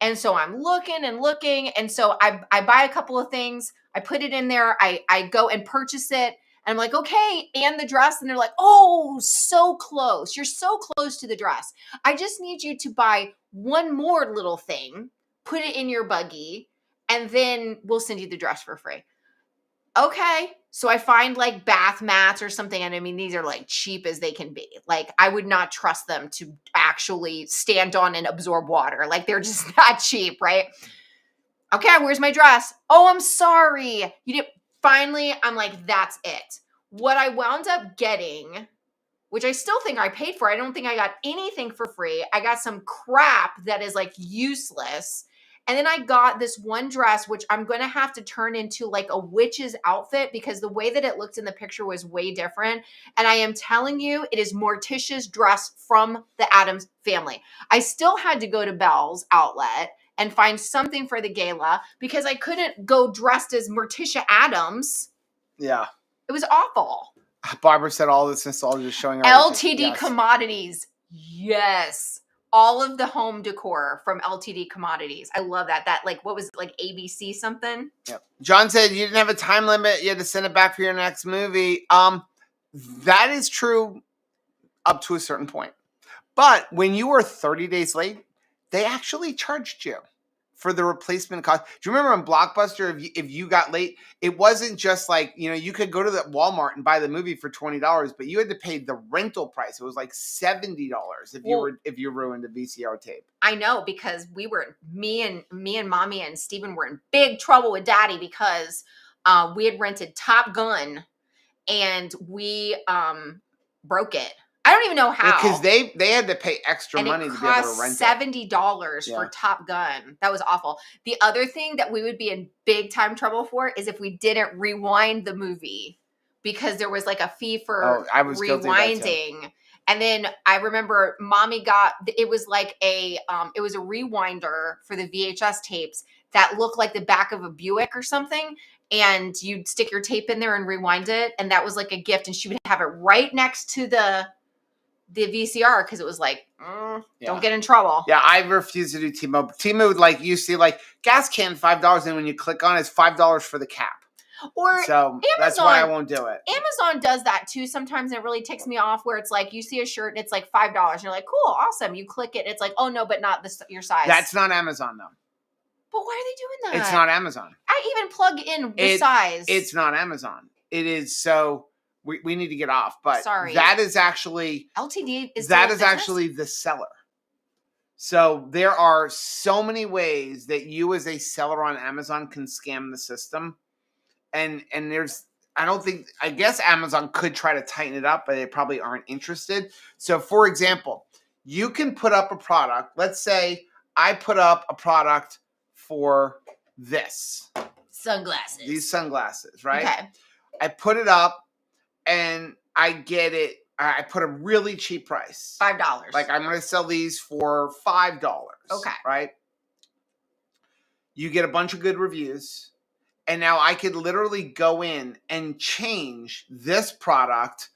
And so I'm looking and looking. And so I buy a couple of things. I put it in there. I go and purchase it. And I'm like, okay, and the dress. And they're like, oh, so close. You're so close to the dress. I just need you to buy one more little thing, put it in your buggy, and then we'll send you the dress for free. Okay. So I find like bath mats or something. And I mean, these are like cheap as they can be. Like, I would not trust them to actually stand on and absorb water. Like, they're just not cheap, right? Okay, where's my dress? Oh, I'm sorry. You didn't. Finally, I'm like, that's it. What I wound up getting, which I still think I paid for, I don't think I got anything for free. I got some crap that is like useless. And then I got this one dress, which I'm going to have to turn into like a witch's outfit because the way that it looked in the picture was way different. And I am telling you, it is Morticia's dress from the Addams family. I still had to go to Bell's outlet and find something for the gala because I couldn't go dressed as Morticia Addams. Yeah. It was awful. Barbara said all this nostalgia is showing our LTD yes. Commodities. Yes. All of the home decor from LTD Commodities. I love that. That, like, what was it, like ABC something? Yep. John said you didn't have a time limit. You had to send it back for your next movie. That is true up to a certain point. But when you were 30 days late, they actually charged you for the replacement cost. Do you remember in Blockbuster, if you got late, it wasn't just like, you could go to the Walmart and buy the movie for $20, but you had to pay the rental price. It was like $70 if you ruined a VCR tape. I know, because me and Mommy and Steven were in big trouble with Daddy because we had rented Top Gun and we broke it. I don't even know how. Because they had to pay extra money to be able to rent it. $70 for Top Gun. That was awful. The other thing that we would be in big time trouble for is if we didn't rewind the movie, because there was like a fee for rewinding. And then I remember Mommy it was like it was a rewinder for the VHS tapes that looked like the back of a Buick or something. And you'd stick your tape in there and rewind it. And that was like a gift. And she would have it right next to the VCR because it was like, don't get in trouble. Yeah, I refuse to do T-Mobile. T-Mobile, like, you see, like, gas can $5, and when you click on it, it's $5 for the cap. Or so Amazon, that's why I won't do it. Amazon does that too sometimes, and it really ticks me off where it's like you see a shirt and it's like $5 and you're like, cool, awesome. You click it, it's like, oh no, but not your size. That's not Amazon though. But why are they doing that? It's not Amazon. I even plug in the size. It's not Amazon. It is, so we need to get off. But sorry, that is actually LTD is actually the seller. So there are so many ways that you as a seller on Amazon can scam the system. And I guess Amazon could try to tighten it up, but they probably aren't interested. So for example, you can put up a product. Let's say I put up a product for this. Sunglasses. These sunglasses, right? Okay. I put it up and I get it. I put a really cheap price. $5. Like, I'm going to sell these for $5. Okay. Right? You get a bunch of good reviews. And now I could literally go in and change this product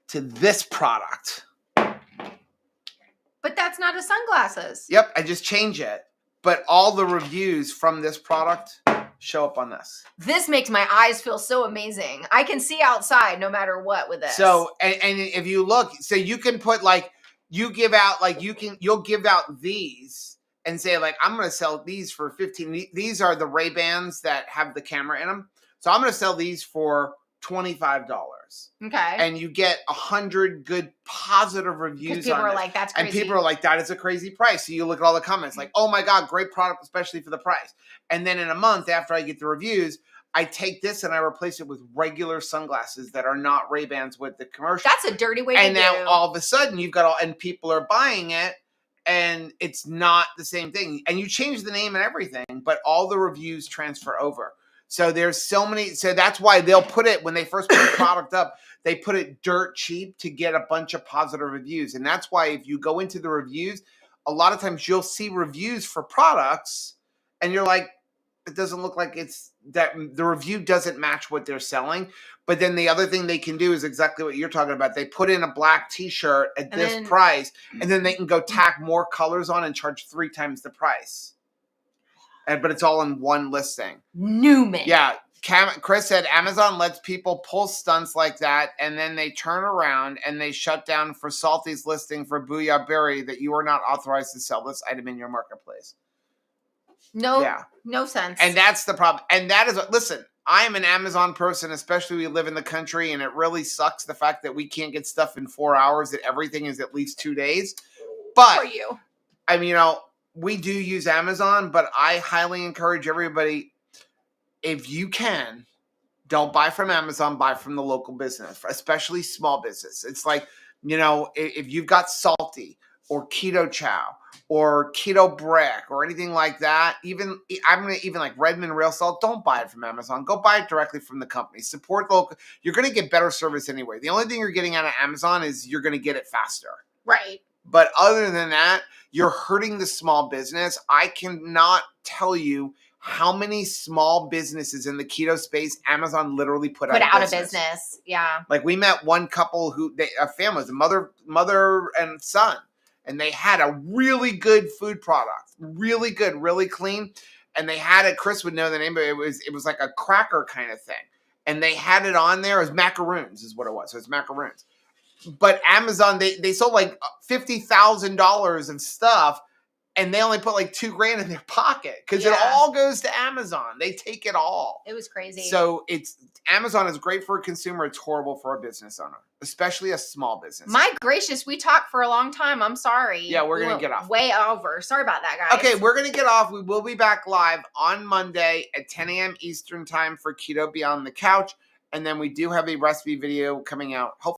to this product. But that's not a sunglasses. Yep, I just change it. But all the reviews from this product show up on this. This makes my eyes feel so amazing. I can see outside no matter what with this. So, and if you look, so you can put like, you'll give out these and say like, I'm going to sell these for 15. These are the Ray-Bans that have the camera in them. So I'm going to sell these for $25. Okay. And you get 100 good positive reviews. People are like, that's crazy. And people are like, that is a crazy price. So you look at all the comments like, oh my God, great product, especially for the price. And then in a month after I get the reviews, I take this and I replace it with regular sunglasses that are not Ray-Bans with the commercial. That's a dirty way to do. And now all of a sudden you've got and people are buying it and it's not the same thing. And you change the name and everything, but all the reviews transfer over. So there's so many. So that's why they'll put it, when they first put the product up, they put it dirt cheap to get a bunch of positive reviews. And that's why if you go into the reviews, a lot of times you'll see reviews for products and you're like, it doesn't look like it's that the review doesn't match what they're selling. But then the other thing they can do is exactly what you're talking about. They put in a black t-shirt at this price, and then they can go tack more colors on and charge 3 times the price. But it's all in one listing. Newman. Yeah. Chris said Amazon lets people pull stunts like that, and then they turn around and they shut down for Salty's listing for Booyah Berry that you are not authorized to sell this item in your marketplace. No sense. And that's the problem. And that is, listen, I am an Amazon person, especially we live in the country, and it really sucks the fact that we can't get stuff in 4 hours, that everything is at least 2 days. But, for you. I mean, we do use Amazon, but I highly encourage everybody, if you can, don't buy from Amazon, buy from the local business, especially small business. It's like, if you've got Salty or Keto Chow or Keto Brick or anything like that, even like Redmond Real Salt, don't buy it from Amazon. Go buy it directly from the company. Support local. You're going to get better service anyway. The only thing you're getting out of Amazon is you're going to get it faster. Right. But other than that, you're hurting the small business. I cannot tell you how many small businesses in the keto space Amazon literally put out of business. Yeah. Like we met one couple a family, was a mother and son, and they had a really good food product, really good, really clean. And they had it, Chris would know the name, but it was like a cracker kind of thing. And they had it on there. It was macaroons is what it was. So it's macaroons. But Amazon, they sold like $50,000 of stuff, and they only put like $2,000 in their pocket because it all goes to Amazon. They take it all. It was crazy. So Amazon is great for a consumer. It's horrible for a business owner, especially a small business. My gracious, we talked for a long time. I'm sorry. Yeah, we're going to get off. Way over. Sorry about that, guys. Okay, we're going to get off. We will be back live on Monday at 10 a.m. Eastern time for Keto Beyond the Couch. And then we do have a recipe video coming out, hopefully